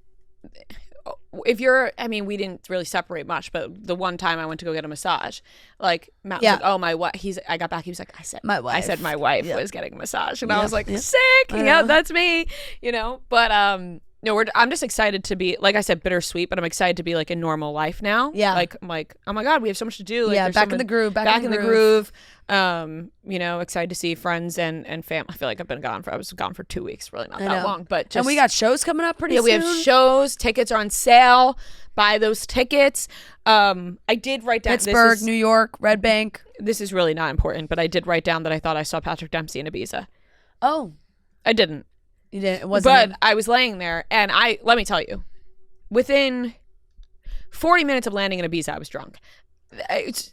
if you're, I mean, we didn't really separate much, but the one time I went to go get a massage, like Matt was like, oh, my wife. I got back. He was like, I said my wife was getting a massage, and I was like, sick. Yeah, that's me. You know, but no, I'm just excited to be, like I said, bittersweet, but I'm excited to be like in normal life now. Yeah. Like, I'm like, oh my God, we have so much to do. Like, back in the groove. Back in the groove. You know, excited to see friends and fam. I feel like I was gone for 2 weeks, really not that long, but just. And we got shows coming up pretty soon. Yeah, we have shows. Tickets are on sale. Buy those tickets. I did write down. Pittsburgh, New York, Red Bank. This is really not important, but I did write down that I thought I saw Patrick Dempsey in Ibiza. Oh. I didn't. You didn't. It wasn't. But I was laying there, and let me tell you, within 40 minutes of landing in Ibiza, I was drunk.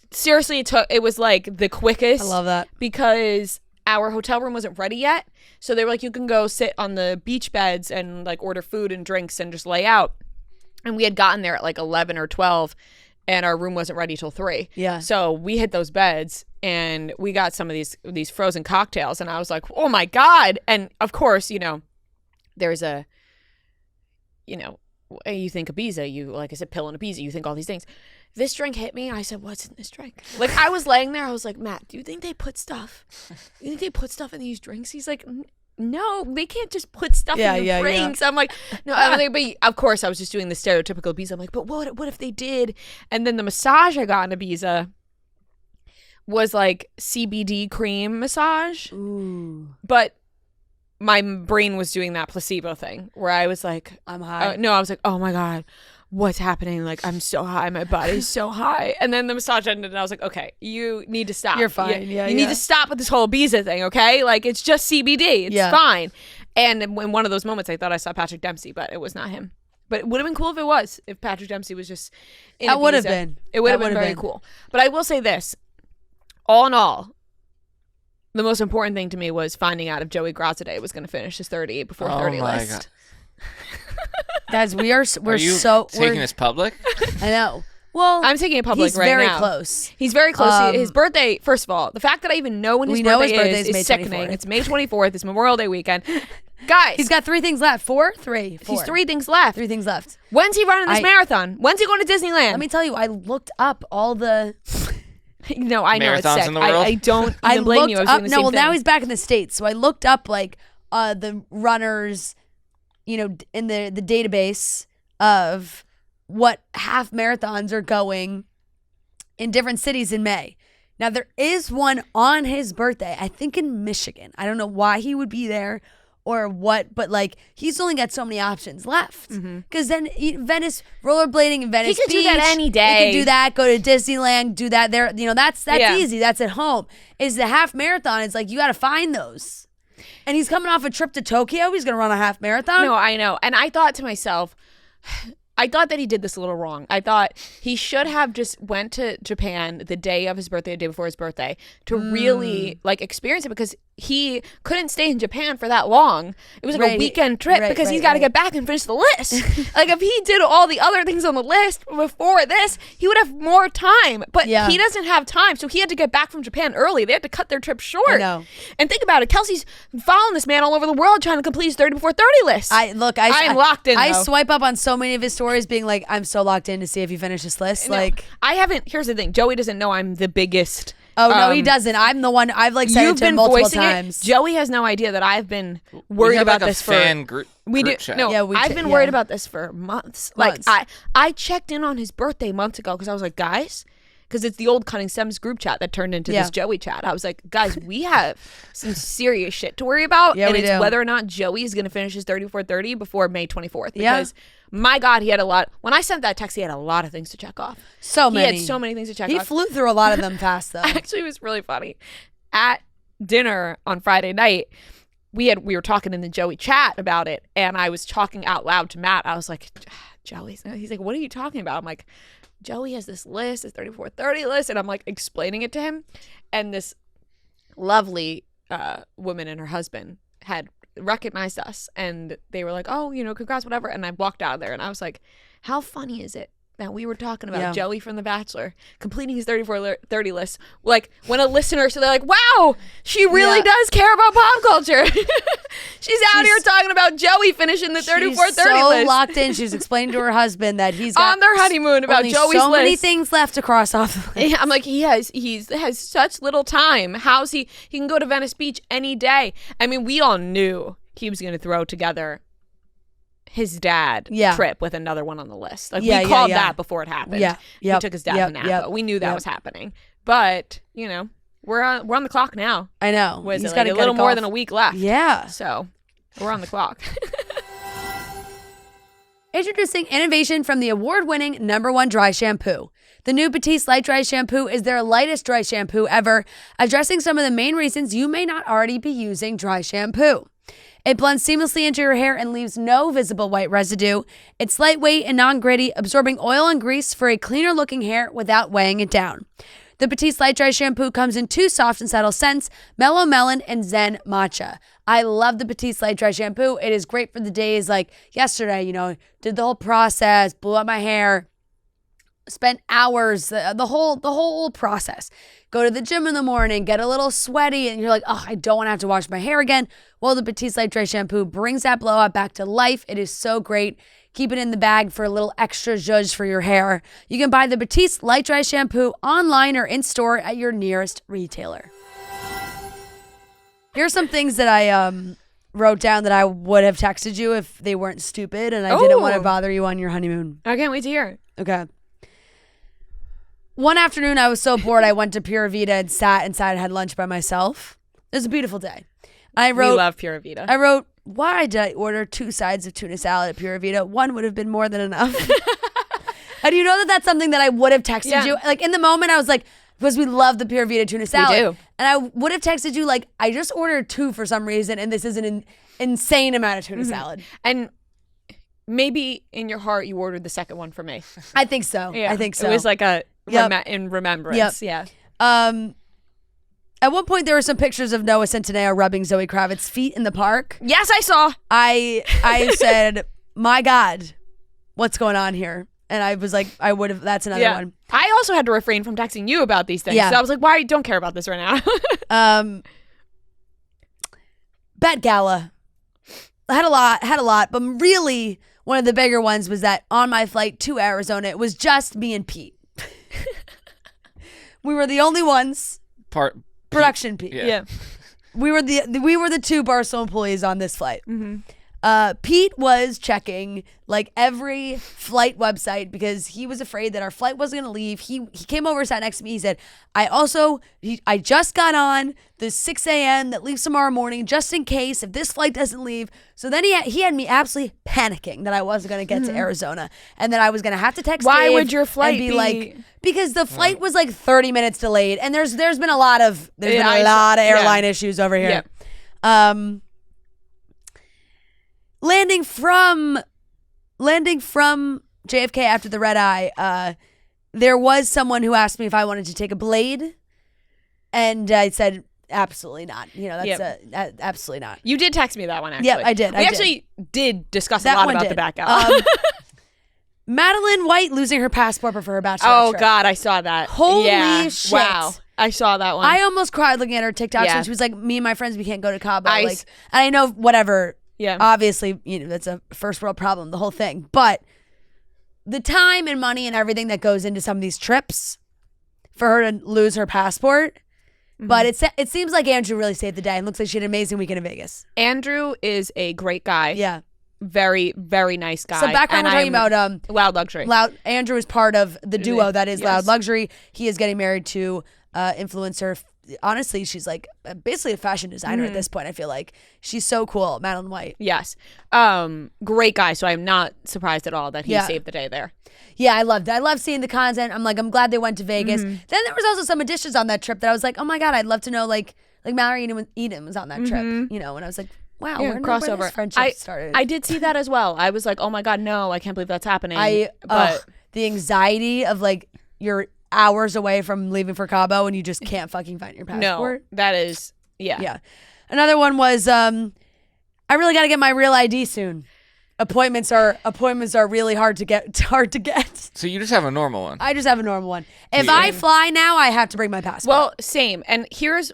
Seriously, it was like the quickest. I love that. Because our hotel room wasn't ready yet. So they were like, you can go sit on the beach beds and like order food and drinks and just lay out. And we had gotten there at like 11 or 12 and our room wasn't ready till 3. Yeah. So we hit those beds and we got some of these frozen cocktails and I was like, oh my God. And of course, you know, there's a, you know, you think Ibiza, you, like I said, pill and Ibiza, you think all these things. This drink hit me. I said, what's in this drink? Like, I was laying there. I was like, Matt, do you think they put stuff? You think they put stuff in these drinks? He's like, no, they can't just put stuff in your drinks. I'm like, no. I'm like, but of course, I was just doing the stereotypical Ibiza. I'm like, but what if they did? And then the massage I got in Ibiza was like CBD cream massage. Ooh. But my brain was doing that placebo thing where I was like, I'm high. No, I was like, oh my God, what's happening? Like, I'm so high. My body's so high. And then the massage ended and I was like, okay, you need to stop. You're fine. You need to stop with this whole Ibiza thing, okay? Like, it's just CBD. It's fine. And in one of those moments, I thought I saw Patrick Dempsey, but it was not him. But it would have been cool if it was, if Patrick Dempsey was just in That Ibiza. would have been. It would have been very cool. But I will say this, all in all, the most important thing to me was finding out if Joey Grossaday was going to finish his 38 before 30 list. God. Guys, we're Are you taking this public? I know. Well, I'm taking it public he's right very now. close. He's very close. His birthday, first of all, the fact that I even know when his birthday is May sickening. 24th. It's May 24th. It's Memorial Day weekend. Guys. He's got 3 things left. 4? 3. 4. He's 3 things left. 3 things left. When's he running this marathon? When's he going to Disneyland? Let me tell you, I looked up all the... No, I know it's Marathons sick. in the world? I don't even blame you. I was doing the same thing. Now he's back in the States. So I looked up like the runners, you know, in the database of what half marathons are going in different cities in May. Now there is one on his birthday, I think in Michigan. I don't know why he would be there or what, but like he's only got so many options left. Because then Venice, rollerblading in Venice He could Beach, do that any day. He could do that, go to Disneyland, do that there. You know, that's Yeah. easy. That's at home. Is the half marathon, it's like you got to find those. And he's coming off a trip to Tokyo. He's going to run a half marathon. No, I know. And I thought to myself, I thought that he did this a little wrong. I thought he should have just went to Japan the day of his birthday, the day before his birthday, to really like experience it because he couldn't stay in Japan for that long. It was like a weekend trip because he's got to get back and finish the list. Like if he did all the other things on the list before this, he would have more time. But he doesn't have time, so he had to get back from Japan early. They had to cut their trip short. I know. And think about it. Kelsey's following this man all over the world trying to complete his 30 before 30 list. I'm locked in. I though. swipe up on so many of his stories being like, I'm so locked in to see if you finish this list. No, like I haven't. Here's the thing. Joey doesn't know I'm the biggest. Oh no, he doesn't. I'm the one. I've like said it to him multiple times. Joey has no idea that I've been worried about this for. We do. Chat. No, I've been worried about this for months. Like I checked in on his birthday months ago because I was like, guys, because it's the old Cutting Stems group chat that turned into this Joey chat. I was like, guys, we have some serious shit to worry about, and it's whether or not Joey is going to finish his 34-30 before May 24th. Because my God, he had a lot. When I sent that text, he had a lot of things to check off. So many. He had so many things to check off. He flew through a lot of them fast though. Actually, it was really funny. At dinner on Friday night, we were talking in the Joey chat about it, and I was talking out loud to Matt. I was like, Joey, he's like, what are you talking about? I'm like, Joey has this list, this 34-30 list, and I'm like explaining it to him, and this lovely woman and her husband had recognized us, and they were like, oh, you know, congrats, whatever. And I walked out of there, and I was like, how funny is it that we were talking about Joey from The Bachelor completing his 34-30 list? Like when a listener, so they're like, wow, she really does care about pop culture. She's out here talking about Joey finishing the 34-30 list. So locked in. She's explaining to her husband that he's got on their honeymoon about Joey's so list. many things left to cross off. I'm like, he has such little time. How's he can go to Venice Beach any day? I mean, we all knew he was going to throw together his dad trip with another one on the list. Like we called that before it happened. He took his dad to Napa. We knew that was happening. But, you know, we're on the clock now. I know. He's got a little more than a week left. Yeah. So we're on the clock. Introducing innovation from the award-winning #1 dry shampoo. The new Batiste Light Dry Shampoo is their lightest dry shampoo ever, addressing some of the main reasons you may not already be using dry shampoo. It blends seamlessly into your hair and leaves no visible white residue. It's lightweight and non-gritty, absorbing oil and grease for a cleaner-looking hair without weighing it down. The Batiste Light Dry Shampoo comes in 2 soft and subtle scents, Mellow Melon and Zen Matcha. I love the Batiste Light Dry Shampoo. It is great for the days like yesterday, did the whole process, blew up my hair, spent hours, the whole process. Go to the gym in the morning, get a little sweaty, and you're like, oh, I don't want to have to wash my hair again. Well, the Batiste Light Dry Shampoo brings that blowout back to life. It is so great. Keep it in the bag for a little extra zhuzh for your hair. You can buy the Batiste Light Dry Shampoo online or in store at your nearest retailer. Here's some things that I wrote down that I would have texted you if they weren't stupid, and I didn't want to bother you on your honeymoon. I can't wait to hear. Okay. One afternoon, I was so bored, I went to Pura Vida and sat inside and had lunch by myself. It was a beautiful day. We love Pura Vida. I wrote, why did I order 2 sides of tuna salad at Pura Vida? 1 would have been more than enough. And you know that that's something that I would have texted you? Like, in the moment, I was like, because we love the Pura Vida tuna salad. We do. And I would have texted you, like, I just ordered 2 for some reason, and this is an insane amount of tuna salad. And maybe in your heart, you ordered the second one for me. I think so. Yeah. I think so. It was like a in remembrance. Yep. Yeah. At one point, there were some pictures of Noah Centineo rubbing Zoe Kravitz's feet in the park. Yes, I saw. I said, my God, what's going on here? And I was like, that's another one. I also had to refrain from texting you about these things. Yeah. So I was like, why? Don't care about this right now. Bet Gala. I had a lot, but really one of the bigger ones was that on my flight to Arizona, it was just me and Pete. We were the only ones. Production Pete. Yeah. We were the 2 Barstool employees on this flight. Mm-hmm. Pete was checking like every flight website because he was afraid that our flight wasn't going to leave. He came over, sat next to me. He said, I just got on the 6 a.m. that leaves tomorrow morning just in case if this flight doesn't leave. So then he had me absolutely panicking that I wasn't going to get to Arizona and that I was going to have to text Why Dave would your flight and be like, because the flight was like 30 minutes delayed and there's been a lot of airline issues over here. Yeah. Landing from JFK after the red eye, there was someone who asked me if I wanted to take a Blade, and I said absolutely not. That's absolutely not. You did text me that one, actually. Yeah, I did. We actually did discuss a lot about the back out. Madeline White losing her passport for her bachelor trip. Oh, God, I saw that. Holy shit. Wow. I saw that one. I almost cried looking at her TikToks when she was like, me and my friends, we can't go to Cabo. And I know, whatever. Yeah. Obviously, that's a first world problem, the whole thing. But the time and money and everything that goes into some of these trips for her to lose her passport. Mm-hmm. But it seems like Andrew really saved the day and looks like she had an amazing weekend in Vegas. Andrew is a great guy. Yeah. Very, very nice guy. So background, we're talking about Loud Luxury. Andrew is part of the duo that is Yes. Loud Luxury. He is getting married to influencer. Honestly, she's like basically a fashion designer at this point. I feel like she's so cool, Madeline White. Yes, great guy. So I'm not surprised at all that he saved the day there. Yeah, I loved it. I love seeing the content. I'm glad they went to Vegas. Then there was also some additions on that trip that I was like, oh my God, I'd love to know like Mallory Eden was on that trip, and I was like, wow, Yeah, crossover. Where this friendship started. I did see that as well. I was like, oh my God, no, I can't believe that's happening. But the anxiety of like you're hours away from leaving for Cabo and you just can't fucking find your passport. No, that is, yeah. Another one was, I really got to get my real ID soon. Appointments are really hard to get. So you just have a normal one. I just have a normal one. If I fly now, I have to bring my passport. Well, same. And here's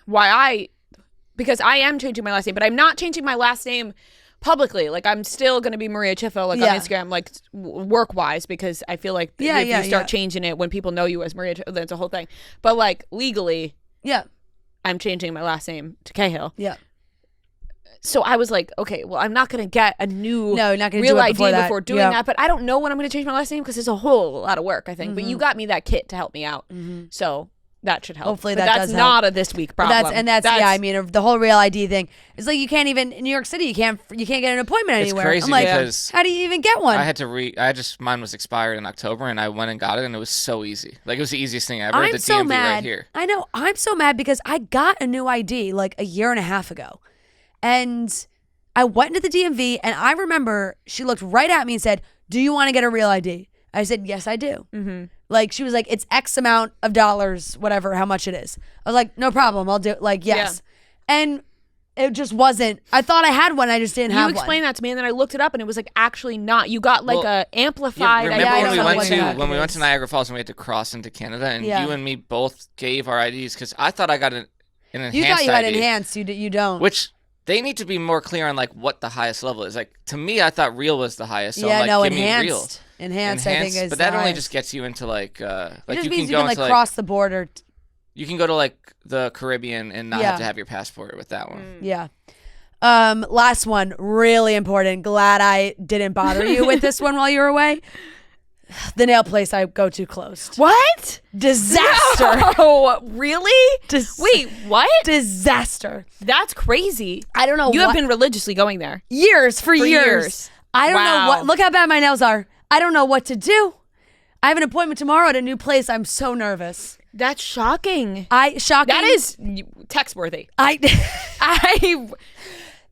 why because I am changing my last name, but I'm not changing my last name publicly. Like I'm still going to be Maria Chiffo on Instagram, like work wise, because I feel like if you start changing it when people know you as Maria Chiffo, that's a whole thing. But like legally, I'm changing my last name to Cahill. Yeah. So I was like, okay, well, I'm not going to get a new real ID before before doing that. But I don't know when I'm going to change my last name because it's a whole lot of work, I think. But you got me that kit to help me out. So that should help. Hopefully but that that's does not a this week problem. The whole real ID thing. It's like you can't even in New York City. You can't get an appointment anywhere. It's crazy I'm like, because how do you even get one? I had to mine was expired in October, and I went and got it, and it was so easy. Like it was the easiest thing ever. I'm the so DMV mad. right here. I know. I'm so mad because I got a new ID like a year and a half ago, and I went into the DMV, and I remember she looked right at me and said, "Do you want to get a real ID?" I said, "Yes, I do." Like, she was like, it's X amount of dollars, whatever, how much it is. I was like, no problem. I'll do it. Like, yes. And it just wasn't. I thought I had one. I just didn't have one. You explained that to me, and then I looked it up, and it was like actually not. You got like a amplified. Remember idea when we went to Niagara Falls and we had to cross into Canada, and you and me both gave our IDs because I thought I got an enhanced ID. You thought you had enhanced. You don't. Which they need to be more clear on like what the highest level is. Like to me, I thought real was the highest. So yeah, I'm like, no, give me real. Enhanced, I think is. But that the only highest. just gets you into like It you just can means go you can into like cross the border. You can go to like the Caribbean and not have to have your passport with that one. Yeah. Last one, really important. Glad I didn't bother you with this one while you were away. The nail place I go to closed. What? Disaster. Oh, really? Wait, what? Disaster. That's crazy. I don't know. You have been religiously going there. Years. I don't know what. Look how bad my nails are. I don't know what to do. I have an appointment tomorrow at a new place. I'm so nervous. That's shocking. Shocking. That is text worthy. I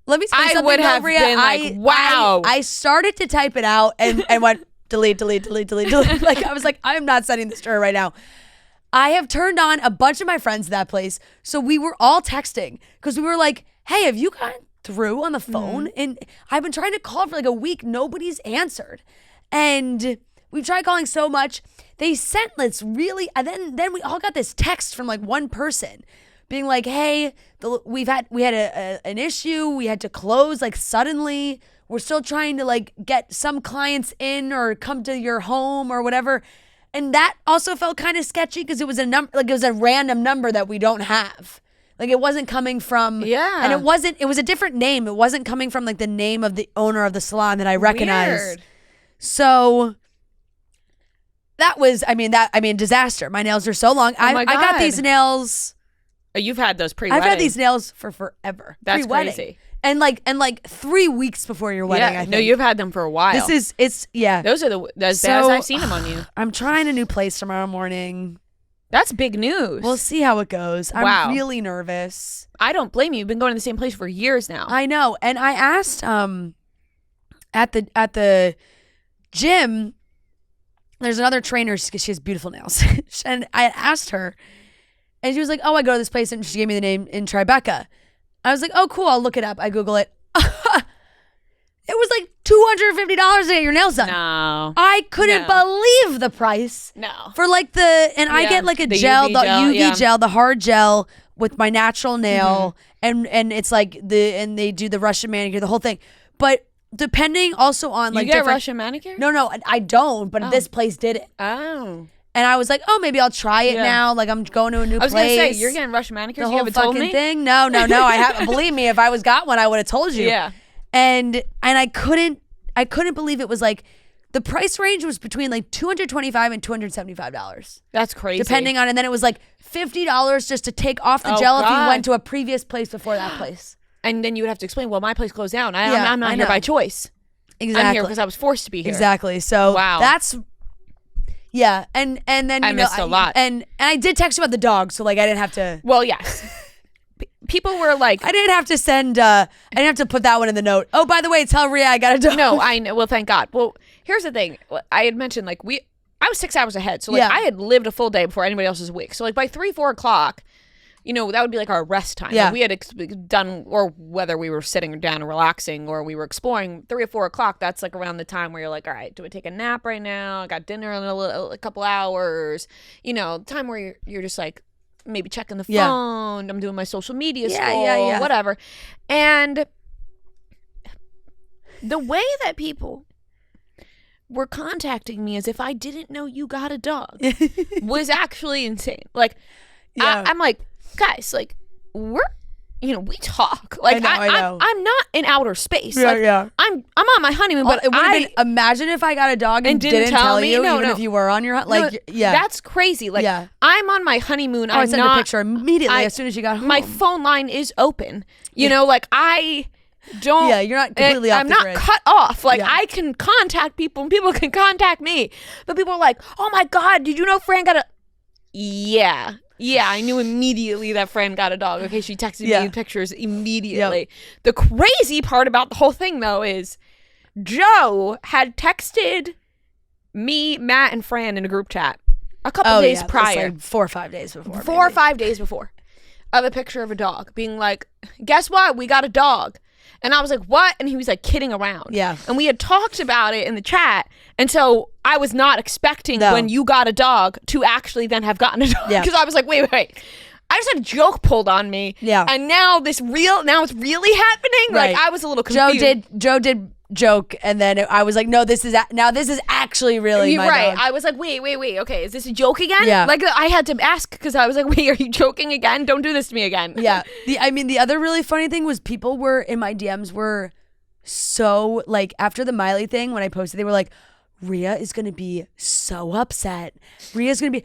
let me say something. I would have Bria. been like, wow. I started to type it out and went delete. Like I was like, I'm not sending this to her right now. I have turned on a bunch of my friends at that place, so we were all texting because we were like, hey, have you gotten through on the phone? And I've been trying to call for like a week. Nobody's answered. And we've tried calling so much. They sent this really, and then we all got this text from like one person being like, hey, we had an issue. We had to close like suddenly. We're still trying to like get some clients in or come to your home or whatever. And that also felt kind of sketchy because it was it was a random number that we don't have. Like it wasn't coming from, and it was a different name. It wasn't coming from like the name of the owner of the salon that I recognized. Weird. So that was, disaster. My nails are so long. I got these nails. You've had those pre-wedding. I've had these nails for forever. That's pre-wedding. crazy. And like 3 weeks before your wedding, I think. No, you've had them for a while. Those are as bad as I've seen them on you. I'm trying a new place tomorrow morning. That's big news. We'll see how it goes. I'm really nervous. I don't blame you. You've been going to the same place for years now. I know. And I asked at the gym, there's another trainer because she has beautiful nails. And I asked her, and she was like, oh, I go to this place, and she gave me the name in Tribeca. I was like, oh, cool, I'll look it up. I Google it. It was like $250 to get your nails done. No. I couldn't believe the price. No. For like I get like a gel, the UV gel, the hard gel with my natural nail, and it's like and they do the Russian manicure, the whole thing. But depending also on like you get Russian manicure? No, I don't, but this place did it. Oh. And I was like, oh, maybe I'll try it now. Like I'm going to a new place. I was gonna say, you're getting Russian manicures. The You whole haven't told fucking me? thing. No. I haven't. Believe me, if I got one, I would have told you. Yeah. And I couldn't believe it was like the price range was between like $225 and $275. That's crazy. Depending on, and then it was like $50 just to take off the gel if you went to a previous place before that place. And then you would have to explain, well, my place closed down. I'm not here by choice. Exactly. I'm here because I was forced to be here. Exactly. So that's. Yeah, and then I missed a lot, and I did text you about the dog, so like I didn't have to. Well, yes, people were like, I didn't have to send. I didn't have to put that one in the note. Oh, by the way, tell Rhea I got a dog. No, I know. Well, thank God. Well, here's the thing. I had mentioned like I was 6 hours ahead, so like I had lived a full day before anybody else was awake. So like by 3-4 o'clock, that would be like our rest time. Yeah. Like we had done, or whether we were sitting down and relaxing or we were exploring, 3 or 4 o'clock, that's like around the time where you're like, all right, do I take a nap right now? I got dinner in a couple hours. Time where you're just like maybe checking the phone. I'm doing my social media scroll, whatever. And the way that people were contacting me as if I didn't know you got a dog was actually insane. Like, I'm like, guys, like we talk. Like I know. I'm not in outer space. Yeah. I'm on my honeymoon, but imagine if I got a dog and didn't tell you, even if you were on your that's crazy. Like I'm on my honeymoon. I sent a picture immediately as soon as you got home. My phone line is open. Like I don't. Yeah, you're not completely off I'm the not grid. cut off. Like I can contact people and people can contact me. But people are like, oh my God, did you know Fran got a? Yeah, I knew immediately that Fran got a dog. Okay, she texted me pictures immediately. Yep. The crazy part about the whole thing, though, is Joe had texted me, Matt, and Fran in a group chat a couple days prior, like 4 or 5 days before. 4 or 5 days before, of a picture of a dog being like, guess what? We got a dog. And I was like, what? And he was like kidding around. Yeah. And we had talked about it in the chat. And so I was not expecting when you got a dog to actually then have gotten a dog. Yeah. Because I was like, wait. I just had a joke pulled on me. Yeah. And now it's really happening. Right. Like I was a little confused. Joe did joke, and then I was like, no, this is actually really my right. dog. I was like, wait. Okay, is this a joke again? Yeah. Like I had to ask because I was like, wait, are you joking again? Don't do this to me again. Yeah. The other really funny thing was people were in my DMs were so like after the Miley thing when I posted, they were like, Rhea is gonna be so upset. Rhea's gonna be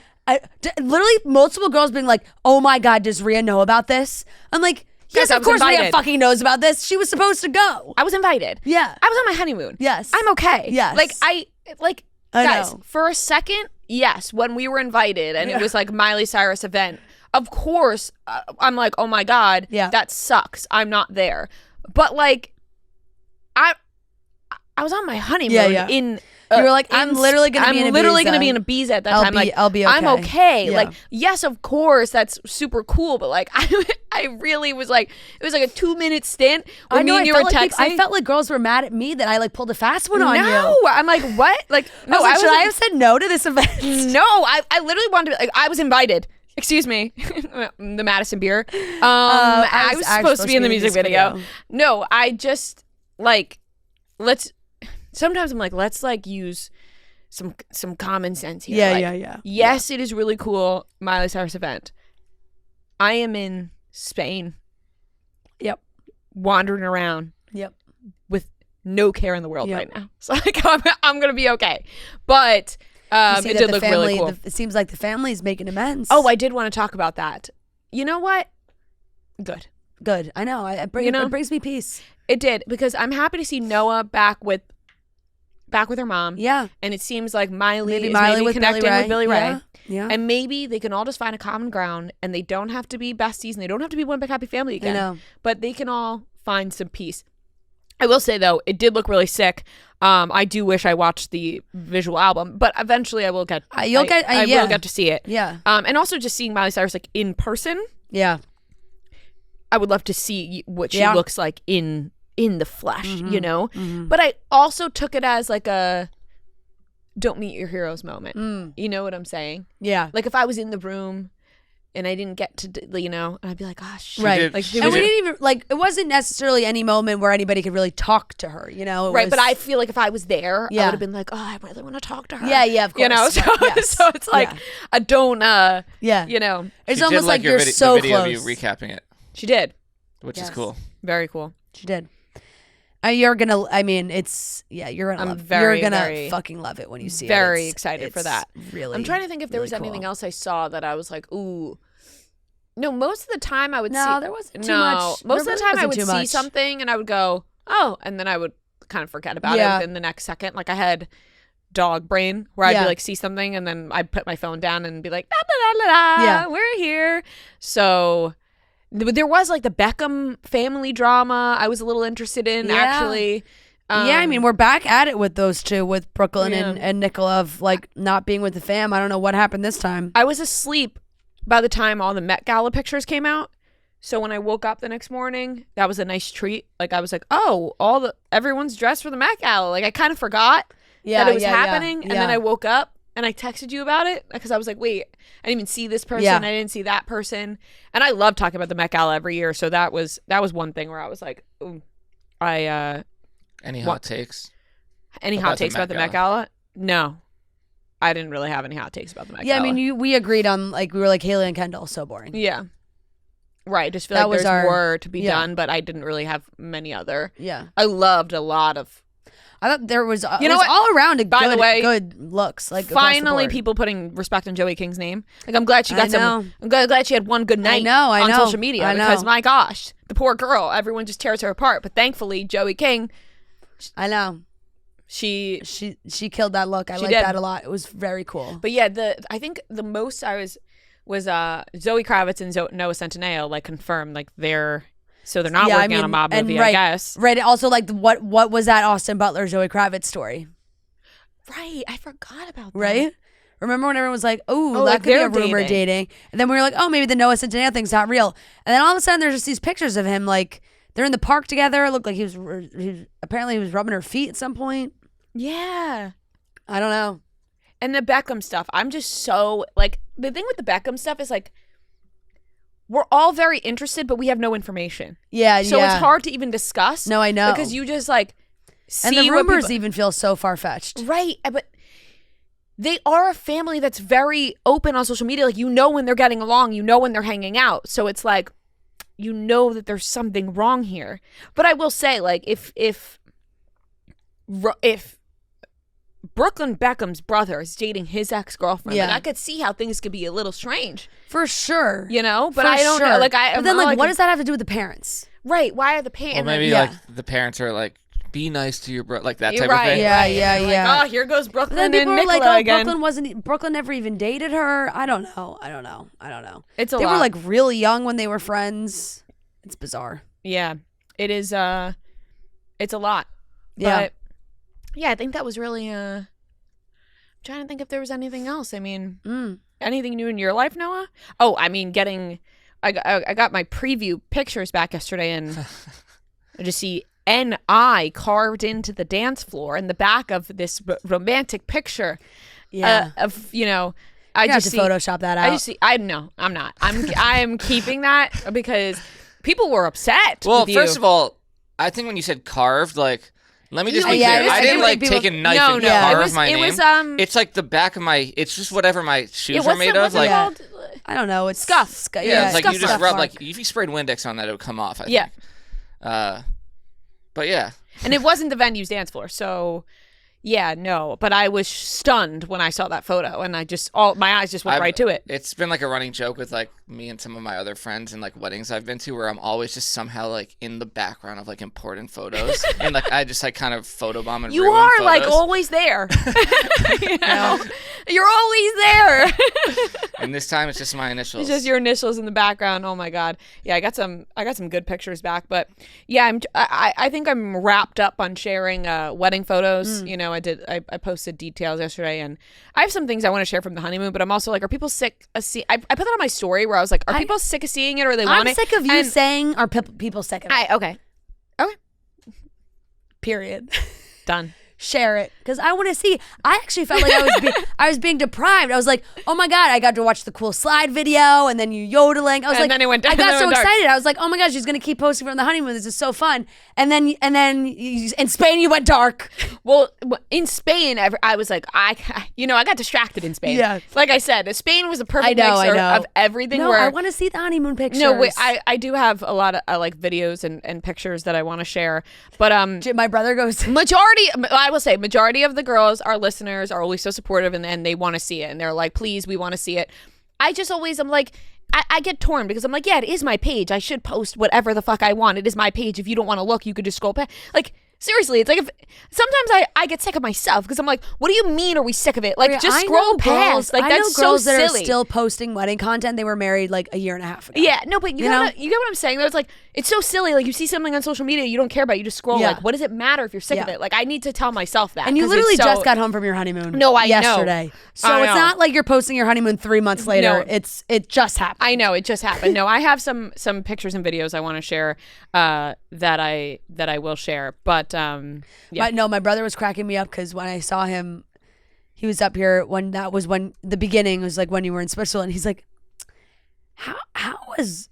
literally multiple girls being like, oh my God, does Rhea know about this? I'm like, yes, of course Rhea fucking knows about this. She was supposed to go. I was invited. Yeah. I was on my honeymoon. Yes. I'm okay. Yes. I guys, know. for a second, yes, when we were invited and it was like Miley Cyrus event, of course, I'm like, oh my God, that sucks. I'm not there. But like, I was on my honeymoon in. You were like, I'm literally going to be in Ibiza. I'm literally going to be in Ibiza at that time. Like, I'll be okay. I'm okay. Yeah. Like, yes, of course, that's super cool. But like, I really was like, it was like a 2-minute stint when me and you were texting. I felt like girls were mad at me that I like pulled a fast one on you. No, I'm like, what? Like, no, should I have said no to this event? No, I literally wanted to. Like, I was invited. Excuse me, the Madison beer. I was supposed to be in the music video. No, I just like let's. Sometimes I'm like, let's like use some common sense here. Yeah. Yes, it is really cool, Miley Cyrus event. I am in Spain. Yep. Wandering around. Yep. With no care in the world right now. So like, I'm gonna be okay. But it did look really cool. It seems like the family's making amends. Oh, I did want to talk about that. You know what? Good. I know. It brings me peace. It did, because I'm happy to see Noah back with her mom. Yeah. And it seems like Miley is with connecting with Billy Ray. Yeah. And maybe they can all just find a common ground and they don't have to be besties and they don't have to be one big happy family again. I know. But they can all find some peace. I will say, though, it did look really sick. I do wish I watched the visual album, but eventually I will get I will get to see it. Yeah. And also just seeing Miley Cyrus like in person. Yeah. I would love to see what she looks like in the flesh, you know? But I also took it as like a don't meet your heroes moment. You know what I'm saying? Yeah. Like if I was in the room and I didn't get to, you know, I'd be like, oh, shit. Right. Like, and we didn't even, like, it wasn't necessarily any moment where anybody could really talk to her, you know? But I feel like if I was there, I would have been like, oh, I really want to talk to her. Yeah, of course. You know? So, so it's like, I don't, you know. It's almost like you're so the video close. of you recapping it. She did. Which is cool. Very cool. She did. You're gonna. I mean, it's you're gonna. You're gonna fucking love it when you see it. Very excited for that. Really. I'm trying to think if there was anything else I saw that I was like, ooh. No, most of the time I would see. No, there wasn't too much. Most of the time I would see something and I would go, oh, and then I would kind of forget about it in the next second. Like I had dog brain where I'd be like, see something and then I'd put my phone down and be like, we're here. So. There was like the Beckham family drama I was a little interested in actually. I mean, we're back at it with those two, with Brooklyn and Nicola, of like not being with the fam. I don't know what happened this time. I was asleep by the time all the Met Gala pictures came out. So when I woke up the next morning, that was a nice treat. Like I was like, oh, everyone's dressed for the Met Gala. Like I kind of forgot that it was happening. And then I woke up and I texted you about it because I was like, wait, I didn't even see this person. I didn't see that person. And I love talking about the Met Gala every year. So that was one thing where I was like, ooh, any hot takes? Any hot takes about the Met Gala? No. I didn't really have any hot takes about the Met Gala. Yeah, I mean, we agreed on, like, we were like, Haley and Kendall, so boring. Yeah. Right. I just feel like there's more to be done, but I didn't really have many other. Yeah. I loved a lot know what? All around the way, good looks. Like finally, people putting respect on Joey King's name. Like I'm glad she got some. I'm glad she had one good night on social media because my gosh, the poor girl, everyone just tears her apart. But thankfully, Joey King. I know. She killed that look. I liked that a lot. It was very cool. But yeah, I think the most I was Zoe Kravitz and Noah Centineo like confirmed like they're not working on a mob movie, I guess. Right. Also, like, what was that Austin Butler Zoe Kravitz story? Right. I forgot about that. Right. Remember when everyone was like, oh, that like could be a they're rumor dating. And then we were like, oh, maybe the Noah Centineo thing's not real. And then all of a sudden there's just these pictures of him like they're in the park together. It looked like he was rubbing her feet at some point. Yeah. I don't know. And the Beckham stuff, I'm just so like the thing with the Beckham stuff is like we're all very interested, but we have no information. Yeah, so it's hard to even discuss. No, I know. Because you just like see and the what rumors people, even feel so far-fetched. right? But they are a family that's very open on social media. Like you know when they're getting along, you know when they're hanging out. So it's like you know that there's something wrong here. But I will say, like if Brooklyn Beckham's brother is dating his ex-girlfriend, like I could see how things could be a little strange. For sure. You know? But I don't know. Like but then like what does that have to do with the parents? Right. Why are the parents? Or maybe like the parents are like, be nice to your brother, like that type of thing. Yeah. Like, oh, here goes Brooklyn then people and were Nicola like, again. Brooklyn never even dated her. I don't know. It's a They lot. were like really young when they were friends. It's bizarre. Yeah. It is it's a lot. Yeah. But yeah, I think that was really I'm trying to think if there was anything else. I mean, anything new in your life, Noah? Oh, I mean, I got my preview pictures back yesterday, and I just see N.I. carved into the dance floor in the back of this romantic picture. Yeah. Of, you know, I just have to Photoshop that out. I'm not. I'm keeping that because people were upset. Well, with you. first of all, I think when you said carved, like, let me just be clear. I didn't like take a knife and carve my name. It's like the back of my. It's just whatever my shoes are made of. Like, I don't know. It's scuff. Yeah, it's like you just rub. mark. Like if you sprayed Windex on that, it would come off. I Yeah. think. But yeah. And it wasn't the venue's dance floor, so yeah, no. But I was stunned when I saw that photo, and my eyes just went right to it. It's been like a running joke with like me and some of my other friends and like weddings I've been to, where I'm always just somehow like in the background of like important photos, and like I just like kind of photobomb and You ruin are photos. like always there. You know? You're always there. And this time it's just my initials. It's just your initials in the background. Oh my god. Yeah, I got some good pictures back, but yeah, I think I'm wrapped up on sharing wedding photos. You know, I posted details yesterday, and I have some things I want to share from the honeymoon, but I'm also like, are people sick of seeing? I put that on my story where I was like, are people sick of seeing it, or they want it? I'm sick of you saying, are people sick of it? Okay. Period. Done. Share it because I want to see. I actually felt like I was being deprived. I was like, oh my god, I got to watch the cool slide video, and then you yodeling. I was then it went down, I got so dark. excited. I was like, oh my gosh, she's gonna keep posting from the honeymoon. This is so fun. And then in Spain you went dark. Well, in Spain, I was like, I got distracted in Spain. Yeah. Like I said, Spain was a perfect mix of everything. No, where I want to see the honeymoon pictures. No, wait, I do have a lot of like videos and pictures that I want to share, but my brother goes. I will say, majority of the girls, our listeners, are always so supportive, and they want to see it, and they're like, please, we want to see it. I just always, I'm like, I get torn because I'm like, yeah, it is my page. I should post whatever the fuck I want. It is my page. If you don't want to look, you could just scroll past. Like, seriously, it's like sometimes I get sick of myself because I'm like, what do you mean are we sick of it? Like, just scroll past. Like, that's so silly. That are still posting wedding content. They were married like a year and a half ago. Yeah, no, but you get what I'm saying? Though it's like, it's so silly. Like, you see something on social media you don't care about, you just scroll. Yeah. Like, what does it matter if you're sick of it? Like, I need to tell myself that. And you literally just got home from your honeymoon. No, I know. Yesterday. So it's not like you're posting your honeymoon 3 months later. No. It just happened. I know, it just happened. No, I have some pictures and videos I want to share that I will share. But yeah. My brother was cracking me up because when I saw him, he was up here when the beginning was like when you were in Switzerland. He's like, how was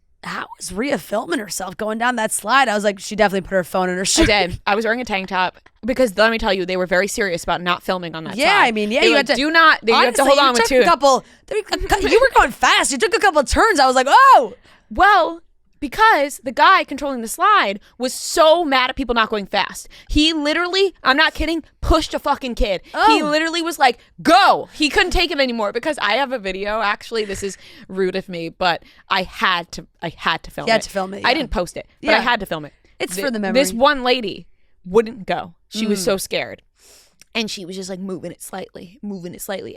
Rhea filming herself going down that slide? I was like, she definitely put her phone in her shirt. I did. I was wearing a tank top because let me tell you, they were very serious about not filming on that Yeah, slide. I mean, yeah, you have to. You have to hold on with two. You were going fast. You took a couple turns. I was like, oh. Well, because the guy controlling the slide was so mad at people not going fast. He literally, I'm not kidding, pushed a fucking kid. Oh. He literally was like, go. He couldn't take it anymore because I have a video. Actually, this is rude of me, but I had to film it. You had to film it, I yeah. didn't post it, but I had to film it. It's for the memory. This one lady wouldn't go. She was so scared. And she was just like moving it slightly.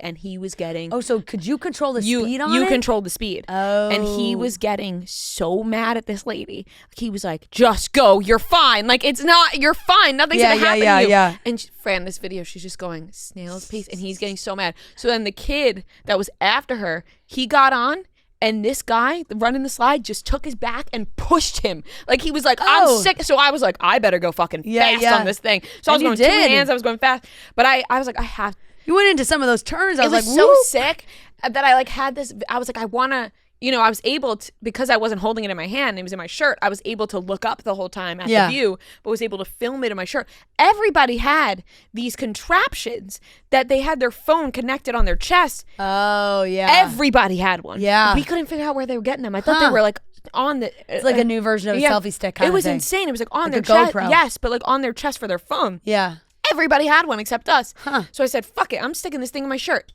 And he was getting... Oh, so could you control the speed on it? You controlled the speed. Oh. And he was getting so mad at this lady. He was like, just go. You're fine. Like, it's not... You're fine. Nothing's going to happen to you. Yeah. And Fran, this video, she's just going snail's pace. And he's getting so mad. So then the kid that was after her, he got on. And this guy running the slide just took his back and pushed him. Like, he was like, I'm sick. So I was like, I better go fucking fast on this thing. So I was going 2 hands. I was going fast. But I was like, I have. You went into some of those turns. I was like, so sick that I like had this. I was like, I want to. I was able to, because I wasn't holding it in my hand, it was in my shirt, I was able to look up the whole time at the view, but was able to film it in my shirt. Everybody had these contraptions that they had their phone connected on their chest. Oh, yeah. Everybody had one. Yeah. We couldn't figure out where they were getting them. I thought they were like on the... It's like a new version of a selfie stick kind of thing. It was insane. It was like on their chest. Yes, but like on their chest for their phone. Yeah. Everybody had one except us. Huh. So I said, fuck it, I'm sticking this thing in my shirt.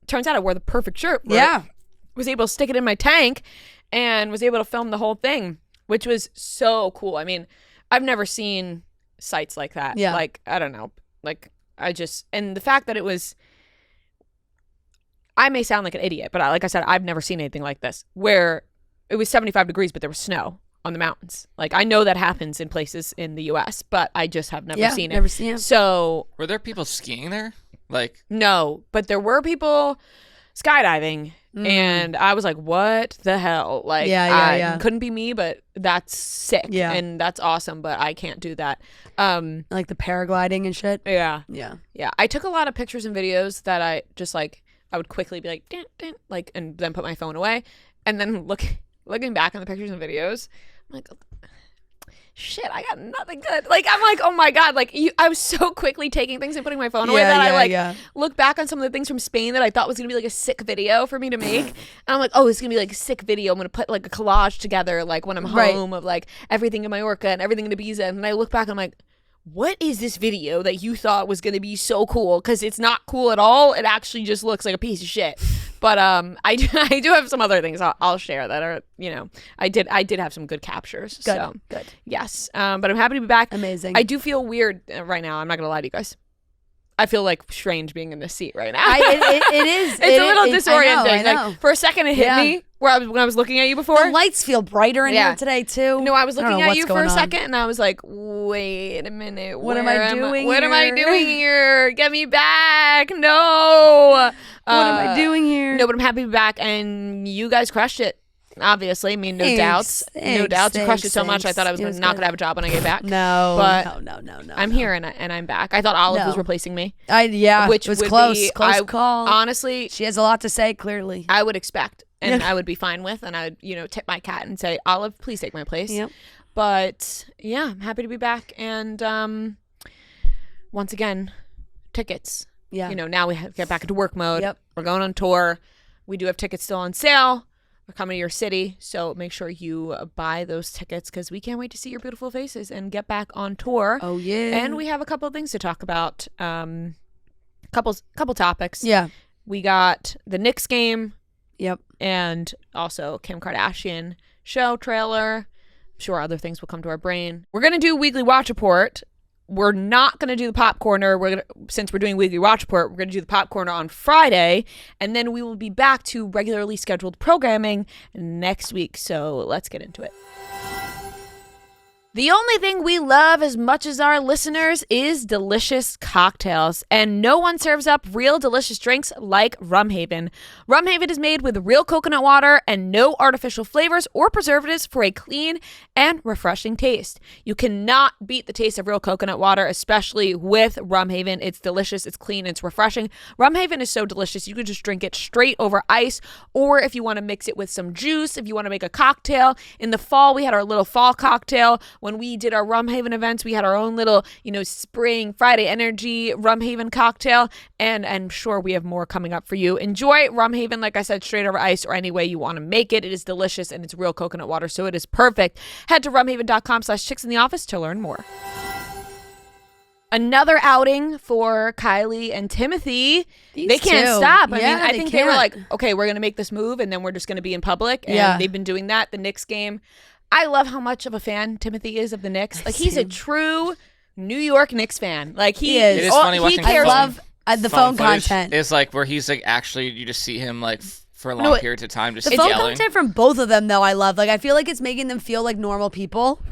Turns out I wore the perfect shirt. Yeah. Was able to stick it in my tank and was able to film the whole thing, which was so cool. I mean, I've never seen sights like that. Yeah. Like, I don't know. Like, and the fact that it was, I may sound like an idiot, but like I said, I've never seen anything like this where it was 75 degrees, but there was snow on the mountains. Like, I know that happens in places in the US, but I just have never seen it. Never seen it. So. Were there people skiing there? Like. No, but there were people skydiving. And I was like, what the hell? Like, couldn't be me, but that's sick. Yeah. And that's awesome, but I can't do that. Like the paragliding and shit. Yeah. Yeah. Yeah. I took a lot of pictures and videos that I just like, I would quickly be like, dun, dun, like, and then put my phone away. And then looking back on the pictures and videos, I'm like, shit, I got nothing good. Like, I'm like, oh my God. Like, I was so quickly taking things and putting my phone away that I look back on some of the things from Spain that I thought was going to be like a sick video for me to make. And I'm like, oh, it's going to be like a sick video. I'm going to put like a collage together, like when I'm home of like everything in Mallorca and everything in Ibiza. And I look back and I'm like, what is this video that you thought was going to be so cool? Because it's not cool at all. It actually just looks like a piece of shit. But I do have some other things I'll share that are, I did have some good captures. Good. Yes. But I'm happy to be back. Amazing. I do feel weird right now. I'm not going to lie to you guys. I feel like strange being in this seat right now. It is. It's a little disorienting. I know. Like, for a second, it hit me when I was looking at you before. The lights feel brighter in here today too. No, I was looking at you for a second, and I was like, "Wait a minute, what am I doing? What am I doing here? Get me back! No, what am I doing here? No, but I'm happy to be back, and you guys crushed it. Obviously, I mean, no doubts. You crushed it so much. I thought I was not going to have a job when I get back. No, but no. I'm here and I'm back. I thought Olive was replacing me. Which was close call. Honestly, she has a lot to say. Clearly, I would expect, and I would be fine with, and I would, tip my cat and say, Olive, please take my place. Yep. But yeah, I'm happy to be back, and once again, tickets. Yeah. Now we get back into work mode. Yep. We're going on tour. We do have tickets still on sale. We're coming to your city, so make sure you buy those tickets because we can't wait to see your beautiful faces and get back on tour. Oh yeah! And we have a couple of things to talk about. Couple topics. Yeah. We got the Knicks game. Yep. And also Kim Kardashian show trailer. I'm sure other things will come to our brain. We're gonna do weekly watch report. We're not going to do the popcorner. Since we're doing weekly watch report, we're going to do the popcorner on Friday, and then we will be back to regularly scheduled programming next week. So let's get into it. The only thing we love as much as our listeners is delicious cocktails, and no one serves up real delicious drinks like Rumhaven. Rumhaven is made with real coconut water and no artificial flavors or preservatives for a clean and refreshing taste. You cannot beat the taste of real coconut water, especially with Rumhaven. It's delicious, it's clean, it's refreshing. Rumhaven is so delicious, you can just drink it straight over ice, or if you want to mix it with some juice, if you want to make a cocktail. In the fall, we had our little fall cocktail. When we did our Rumhaven events, we had our own little, spring Friday energy Rumhaven cocktail, and I'm sure we have more coming up for you. Enjoy Rumhaven, like I said, straight over ice or any way you want to make it. It is delicious, and it's real coconut water, so it is perfect. Head to rumhaven.com/chicksintheoffice to learn more. Another outing for Kylie and Timothée. They can't stop. I think they were like, okay, we're going to make this move, and then we're just going to be in public, and they've been doing that. The Knicks game. I love how much of a fan Timothée is of the Knicks. Like, he's a true New York Knicks fan. Like he is. It is funny watching. I love the phone content. It's like where he's like actually you just see him like for long periods of time just the phone yelling. Content from both of them though I love. Like I feel like it's making them feel like normal people.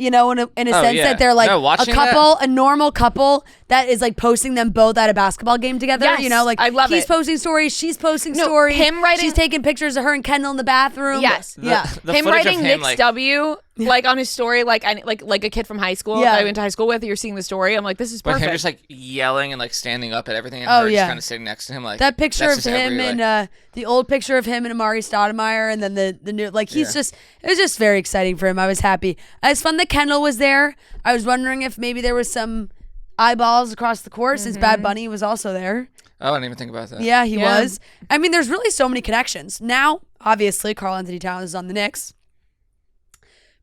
You know, in a sense that they're like a couple, a normal couple that is like posting them both at a basketball game together. Yes, you know, like I love he's posting stories, she's posting stories. Him writing, she's taking pictures of her and Kendall in the bathroom. Yes, the him writing Knicks like, W like on his story, like a kid from high school that I went to high school with. You're seeing the story. I'm like, this is perfect. But him just like yelling and like standing up at everything, and her just kind of sitting next to him. Like that picture of him and the old picture of him and Amari Stoudemire, and then the new he's just it was just very exciting for him. I was happy. It's fun that Kendall was there. I was wondering if maybe there was some eyeballs across the court since Bad Bunny was also there. Oh, I didn't even think about that. Yeah, he was. I mean, there's really so many connections. Now, obviously, Karl Anthony Towns is on the Knicks.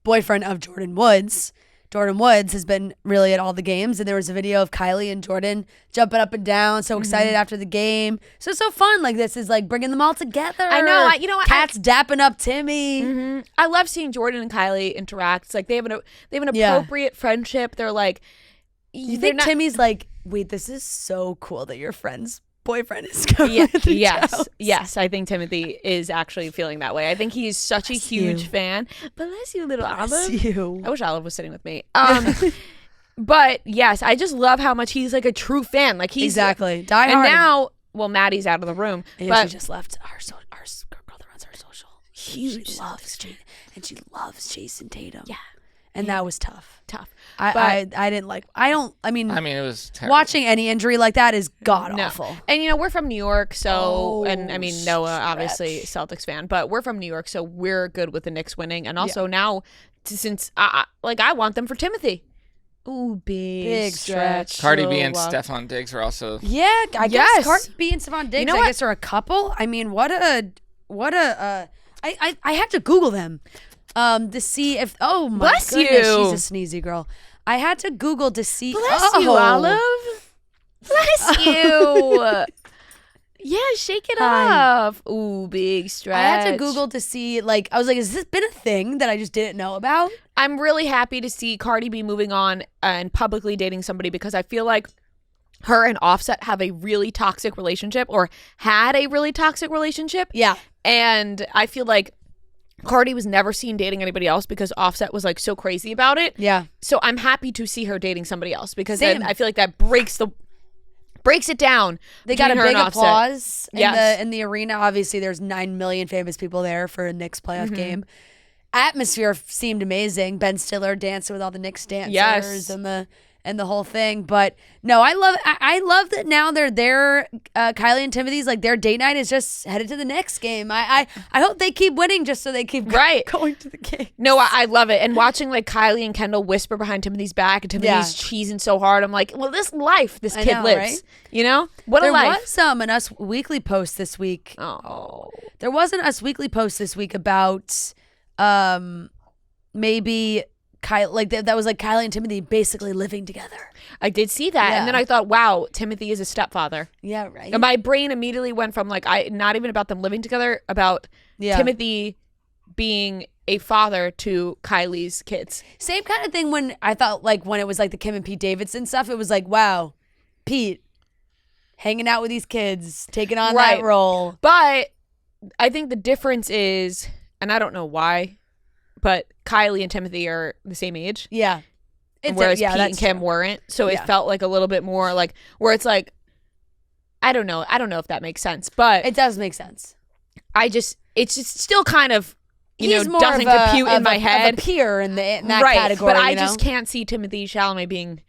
Boyfriend of Jordyn Woods. Jordyn Woods has been really at all the games, and there was a video of Kylie and Jordyn jumping up and down, so excited after the game. So it's so fun. Like this is like bringing them all together. I know. You know what? Kat's dapping up Timmy. I love seeing Jordyn and Kylie interact. It's like they have an appropriate friendship. They're like, you think Timmy's like, wait, this is so cool that your friend's boyfriend is coming. Yes. I think Timothy is actually feeling that way. I think he's such a huge fan. Bless you, little Olive. Bless you. I wish Olive was sitting with me. But yes, I just love how much he's like a true fan. Like he's exactly die hard. And now, well, Maddie's out of the room. But she just left our girl that runs our social. Huge. She loves Jason Tatum. Yeah. And that was tough. I didn't like. I mean, it was terrible. Watching any injury like that is god awful. And you know, we're from New York, so and I mean Noah obviously Celtics fan, but we're from New York, so we're good with the Knicks winning. And also now, since I want them for Timothy. Ooh, big stretch. Cardi B and Stephon Diggs are also. Yeah, I guess Cardi B and Stephon Diggs. I guess are a couple. I mean, what a. I had to Google them. To see if bless goodness, you. she's a sneezy girl. I had to Google to see. Bless you, Olive. Bless you. Yeah, shake it off. Ooh, big stretch. I had to Google to see. Like, I was like, has this been a thing that I just didn't know about? I'm really happy to see Cardi B moving on and publicly dating somebody because I feel like her and Offset have a really toxic relationship or had a really toxic relationship. Yeah, and I feel like Cardi was never seen dating anybody else because Offset was like so crazy about it. Yeah. So I'm happy to see her dating somebody else because then I feel like that breaks it down. They got a big applause in the arena. Obviously, there's 9 million famous people there for a Knicks playoff game. Atmosphere seemed amazing. Ben Stiller dancing with all the Knicks dancers and the whole thing. But no, I love that now they're there. Kylie and Timothy's like their date night is just headed to the Knicks game. I hope they keep winning just so they keep going to the game. No, I love it. And watching like Kylie and Kendall whisper behind Timothy's back and Timothy's cheesing so hard. I'm like, well, this life this kid lives. Right? You know? What a life. There was an Us Weekly post this week. Oh. There was an Us Weekly post this week about maybe that was like Kylie and Timothy basically living together. I did see that, and then I thought, wow, Timothy is a stepfather. Yeah, right. And my brain immediately went from like not even about them living together, about Timothy being a father to Kylie's kids. Same kind of thing when I thought like when it was like the Kim and Pete Davidson stuff. It was like, wow, Pete hanging out with these kids, taking on that role. But I think the difference is, and I don't know why, but Kylie and Timothy are the same age. Yeah. Whereas Pete and Kim weren't. So it felt like a little bit more like where it's like, I don't know if that makes sense, but it does make sense. It's just still kind of, He's more doesn't compute in my head. Of a peer in that category. But I just can't see Timothée Chalamet being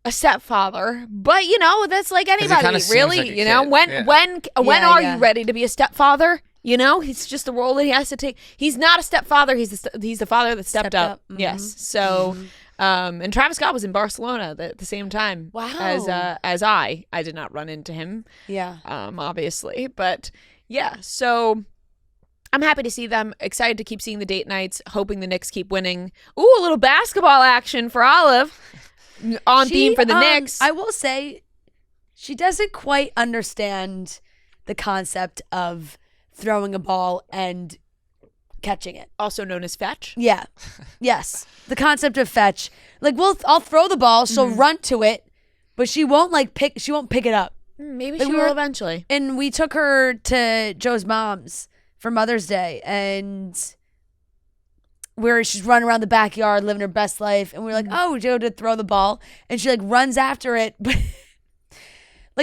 a stepfather. But that's like anybody, really. Like when are you ready to be a stepfather? It's just the role that he has to take. He's not a stepfather. He's the father that stepped up. Mm-hmm. Yes. So, and Travis Scott was in Barcelona at the same time. Wow. As I did not run into him. Yeah. Obviously, but yeah. So I'm happy to see them. Excited to keep seeing the date nights. Hoping the Knicks keep winning. Ooh, a little basketball action for Olive. On theme for the Knicks. I will say, she doesn't quite understand the concept of throwing a ball and catching it. Also known as fetch. Yeah. Yes. The concept of fetch. Like I'll throw the ball, she'll run to it, but she won't pick it up. Maybe she will eventually. And we took her to Joe's mom's for Mother's Day, and where she's running around the backyard living her best life, and we're like, oh, Joe did throw the ball, and she runs after it, but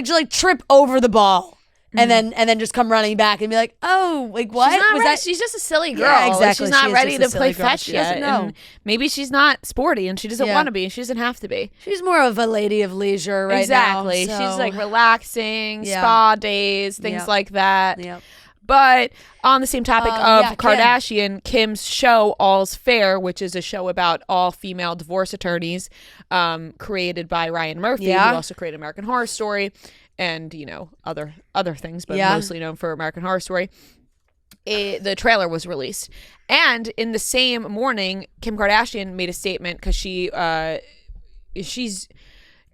she'll trip over the ball. And then just come running back and be like, oh, what? She's just a silly girl. Yeah, exactly. She's not ready to play fetch she yet. Doesn't know. And maybe she's not sporty and she doesn't want to be and she doesn't have to be. She's more of a lady of leisure now. Exactly. So. She's relaxing, spa days, things like that. Yep. But on the same topic of Kardashian, Kim's show All's Fair, which is a show about all female divorce attorneys, created by Ryan Murphy, who also created American Horror Story. And, other things, but mostly known for American Horror Story. The trailer was released. And in the same morning, Kim Kardashian made a statement because she's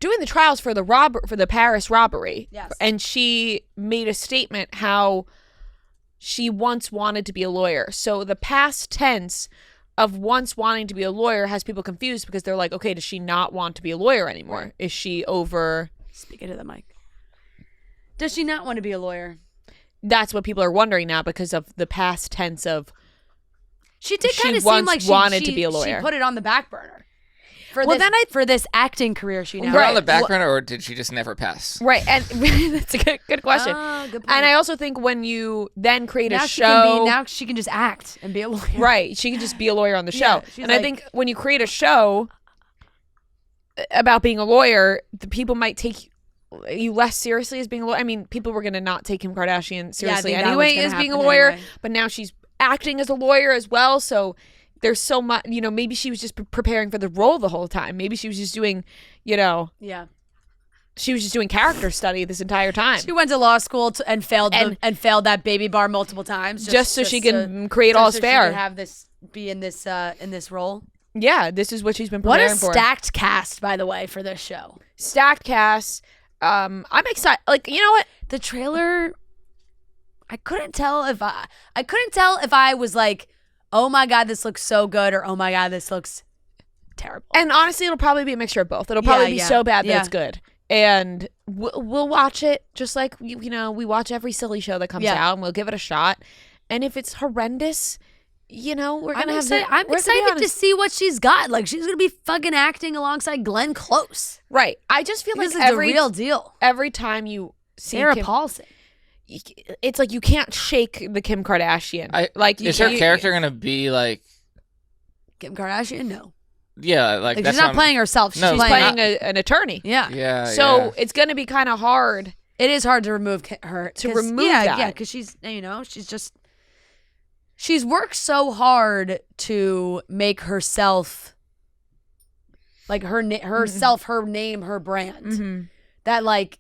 doing the trials for the Paris robbery. Yes. And she made a statement how she once wanted to be a lawyer. So the past tense of once wanting to be a lawyer has people confused because they're like, okay, does she not want to be a lawyer anymore? Right. Is she over... Speak into the mic. Does she not want to be a lawyer? That's what people are wondering now because of the past tense of. She did kind of seem like she wanted to be a lawyer. She put it on the back burner for this acting career. She now on the back burner, or did she just never pass? Right, and that's a good question. Good point. And I also think when you then create a show, now she can just act and be a lawyer. Right, she can just be a lawyer on the show. And I think when you create a show about being a lawyer, the people might take you less seriously as being a lawyer. I mean, people were going to not take Kim Kardashian seriously anyway as being a lawyer, but now she's acting as a lawyer as well. So there's so much, maybe she was just preparing for the role the whole time. Maybe she was just doing, she was just doing character study this entire time. She went to law school and failed failed that baby bar multiple times just so she can create All's Fair. She can have this be in this role. Yeah, this is what she's been preparing for. What a stacked cast, by the way, for this show. Stacked cast. I'm excited. You know what? The trailer, I couldn't tell if I was like, oh my God, this looks so good, or oh my God, this looks terrible. And honestly, it'll probably be a mixture of both. It'll probably be so bad that it's good. And we'll watch it just like, we watch every silly show that comes out, and we'll give it a shot. And if it's horrendous, we're going to have I'm excited to see what she's got. She's going to be fucking acting alongside Glenn Close. Right. I just feel like it's a real deal. Every time you see Sarah Paulson, it's like you can't shake the Kim Kardashian. Is her character going to be like Kim Kardashian? No. Yeah, she's not playing herself. She's playing an attorney. Yeah. So it's going to be kind of hard. It is hard to remove her. That. because she's she's worked so hard to make herself her name, her brand, that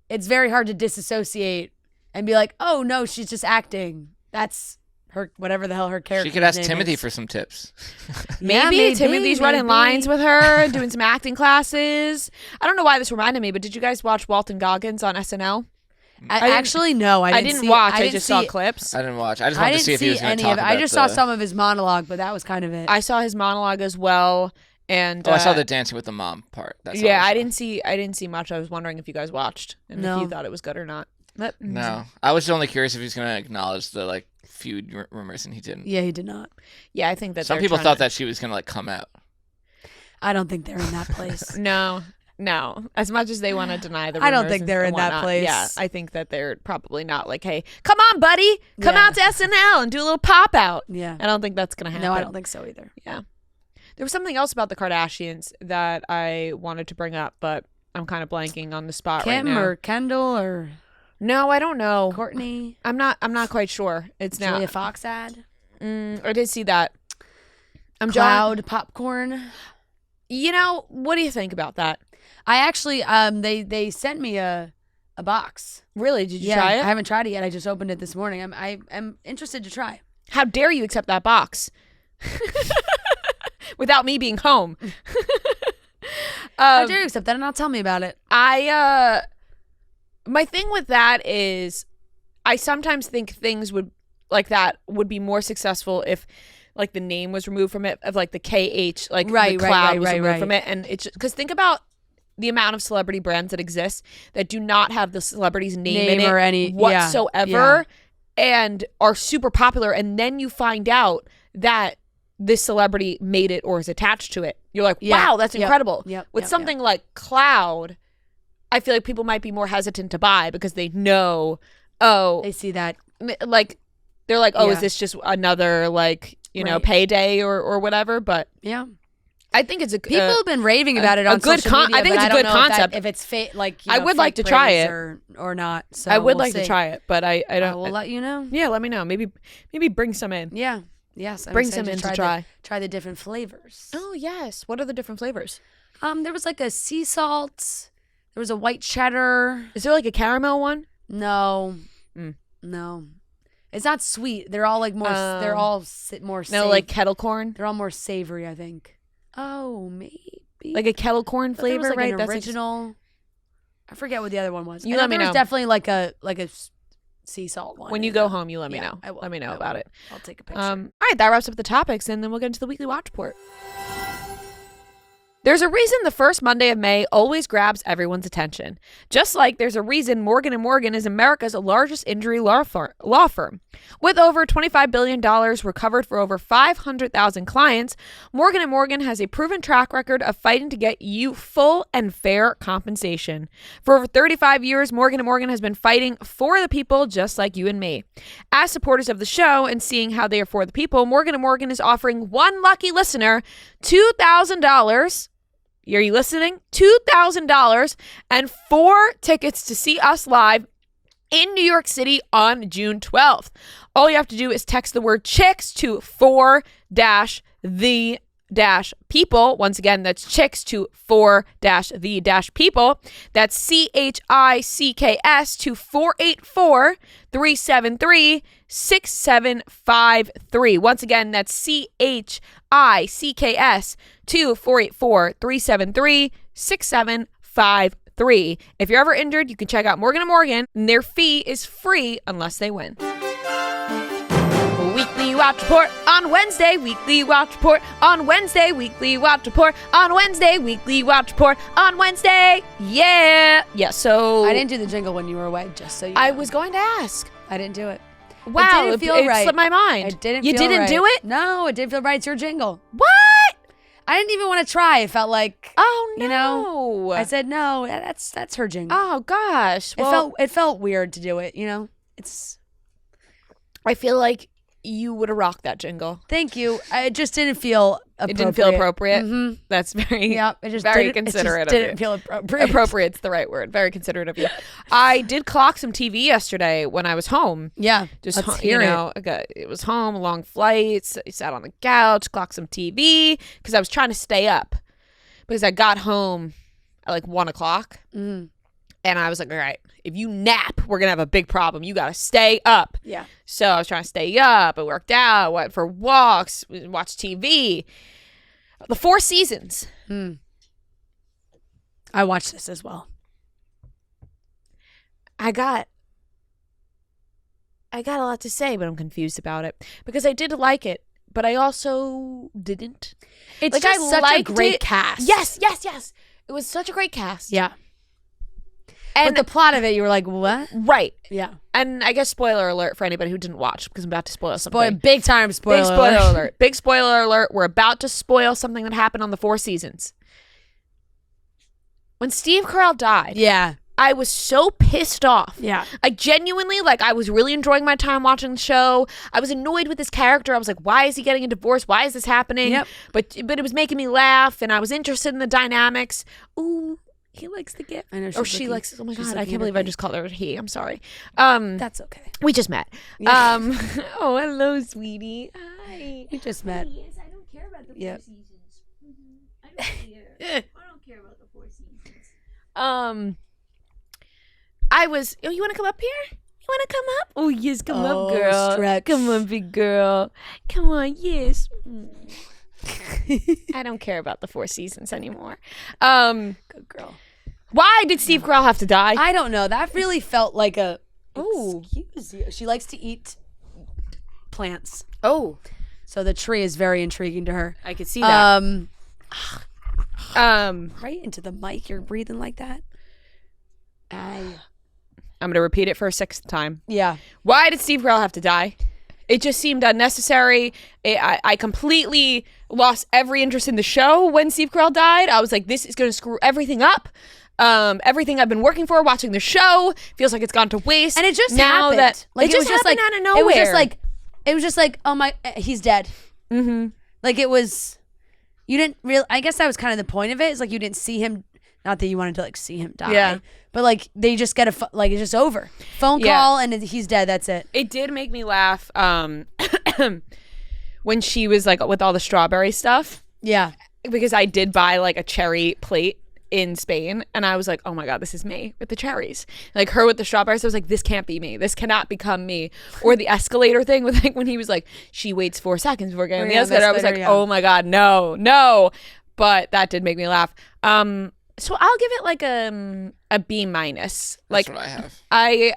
it's very hard to disassociate and be like, oh no, she's just acting. That's her, whatever the hell her character. She could ask Timothy for some tips. maybe Timothy's running lines with her, doing some acting classes. I don't know why this reminded me, but did you guys watch Walton Goggins on SNL? Actually, no. I didn't watch. I just saw clips. I didn't watch. I just wanted to see if he was going to talk about I just saw some of his monologue, but that was kind of it. I saw his monologue as well, and I saw the dancing with the mom part. That's all I didn't see much. I was wondering if you guys watched and if you thought it was good or not. No, I was only curious if he was going to acknowledge the feud rumors, and he didn't. Yeah, he did not. Yeah, I think that some people thought that she was going to come out. I don't think they're in that place. No, as much as they want to deny the rumors, I don't think they're in that place. Yeah, I think that they're probably not like, hey, come on, buddy, come out to SNL and do a little pop out. Yeah. I don't think that's going to happen. No, I don't think so either. Yeah. There was something else about the Kardashians that I wanted to bring up, but I'm kind of blanking on the spot right now. Kim or Kendall or... No, I don't know. Courtney? I'm not quite sure. It's now Julia Fox ad? I did see that. Cloud popcorn? What do you think about that? I actually, they sent me a box. Really? Did you try it? I haven't tried it yet. I just opened it this morning. I'm interested to try. How dare you accept that box? Without me being home. How dare you accept that and not tell me about it? My thing with that is I sometimes think things would like that would be more successful if like the name was removed from it, of like the KH, like the cloud was removed from it. And it's because think about the amount of celebrity brands that exist that do not have the celebrity's name in it or any whatsoever and are super popular. And then you find out that this celebrity made it or is attached to it. You're like, wow, that's incredible. With something like Cloud, I feel like people might be more hesitant to buy because they know, they see that. Like, they're like, is this just another like, payday or whatever? But I think it's people have been raving about it on social media. I think it's a good concept. If it's like, I would like to try it or not. So I would like to try it, but I don't. I will let you know. Yeah, let me know. Maybe bring some in. Yeah. Yes. Bring some in to try. Try the different flavors. Oh yes. What are the different flavors? There was like a sea salt. There was a white cheddar. Is there like a caramel one? No. No. It's not sweet. They're all like more. They're all more. No, like kettle corn. They're all more savory, I think. Oh, maybe like a kettle corn flavor, there was like right? An original. I forget what the other one was. You let me know. There's definitely like a sea salt one. When you go home, you let me know. Let me know about it. I'll take a picture. All right, that wraps up the topics, and then we'll get into the weekly watch report. There's a reason the first Monday of May always grabs everyone's attention. Just like there's a reason Morgan & Morgan is America's largest injury law firm. With over $25 billion recovered for over 500,000 clients, Morgan & Morgan has a proven track record of fighting to get you full and fair compensation. For over 35 years, Morgan & Morgan has been fighting for the people just like you and me. As supporters of the show and seeing how they are for the people, Morgan & Morgan is offering one lucky listener $2,000. Are you listening? $2,000 and 4 tickets to see us live in New York City on June 12th. All you have to do is text the word chicks to 4-the-people. Once again, that's chicks to 4-the-people. That's CHICKS to 484-373-6753. Once again, that's CHICKS to 484-373-6753. If you're ever injured, you can check out Morgan & Morgan, and their fee is free unless they win. Weekly watch report on Wednesday, weekly watch report on Wednesday, weekly watch report on Wednesday, weekly watch report on Wednesday. Yeah, so I didn't do the jingle when you were away, just so you know. I was going to ask. I didn't do it. Wow, it slipped my mind. It didn't. You feel didn't right. do it? No, it didn't feel right. It's your jingle. What? I didn't even want to try. It felt like, no. I said no. That's her jingle. Oh gosh. Well, it felt weird to do it. I feel like you would have rocked that jingle. Thank you. It just didn't feel appropriate. It didn't feel appropriate? Mm-hmm. That's very, it just very considerate of you. It didn't feel appropriate. Appropriate's the right word. Very considerate of you. I did clock some TV yesterday when I was home. Yeah, just let's hear it. It was home, long flights. I sat on the couch, clocked some TV because I was trying to stay up because I got home at like 1 o'clock. Mm. And I was like, all right, if you nap, we're going to have a big problem. You got to stay up. Yeah. So I was trying to stay up. I worked out, went for walks, watched TV. The 4 Seasons. I watched this as well. I got a lot to say, but I'm confused about it. Because I did like it, but I also didn't. It's like, just such a great cast. Yes. It was such a great cast. Yeah. And but the plot of it, you were like, what? Right. Yeah. And I guess spoiler alert for anybody who didn't watch, because I'm about to spoil something. Big time spoiler alert. Big spoiler alert. Big spoiler alert. We're about to spoil something that happened on the 4 Seasons. When Steve Carell died. Yeah. I was so pissed off. Yeah. I genuinely, I was really enjoying my time watching the show. I was annoyed with this character. I was like, why is he getting a divorce? Why is this happening? Yep. But it was making me laugh, and I was interested in the dynamics. Ooh. He likes the gift. I know. She likes it. Oh my God. I can't believe I just called her he. I'm sorry. That's okay. We just met. Yeah. Oh, hello, sweetie. Hi. We just met. Yes, I don't care about the 4 seasons. I don't care. I don't care about the 4 seasons. I was. Oh, you want to come up here? You want to come up? Oh, yes. Come up, girl. Stretch. Come on, big girl. Come on, yes. I don't care about the 4 Seasons anymore. Good girl. Why did Steve Carell have to die? I don't know. That really felt like a. Ooh. Excuse you. She likes to eat plants. Oh. So the tree is very intriguing to her. I could see that. Right into the mic. You're breathing like that. I'm going to repeat it for a 6th time. Yeah. Why did Steve Carell have to die? It just seemed unnecessary. I completely lost every interest in the show when Steve Carell died. I was like, this is going to screw everything up. Everything I've been working for, watching the show, feels like it's gone to waste. And it just now happened. That like it was just like out of nowhere. It was just like, oh my, he's dead. Mm-hmm. Like it was. You didn't really. I guess that was kind of the point of it. It's like you didn't see him. Not that you wanted to like see him die. Yeah. But like they just get like it's just over. Phone call and he's dead. That's it. It did make me laugh when she was like with all the strawberry stuff. Yeah. Because I did buy like a cherry plate in Spain and I was like, oh my God, this is me with the cherries. Like her with the strawberries, I was like, this can't be me. This cannot become me. Or the escalator thing with like when he was like, she waits 4 seconds before getting on the escalator. I was like, oh my God, no. But that did make me laugh. So I'll give it like a B-. Like that's what I have. I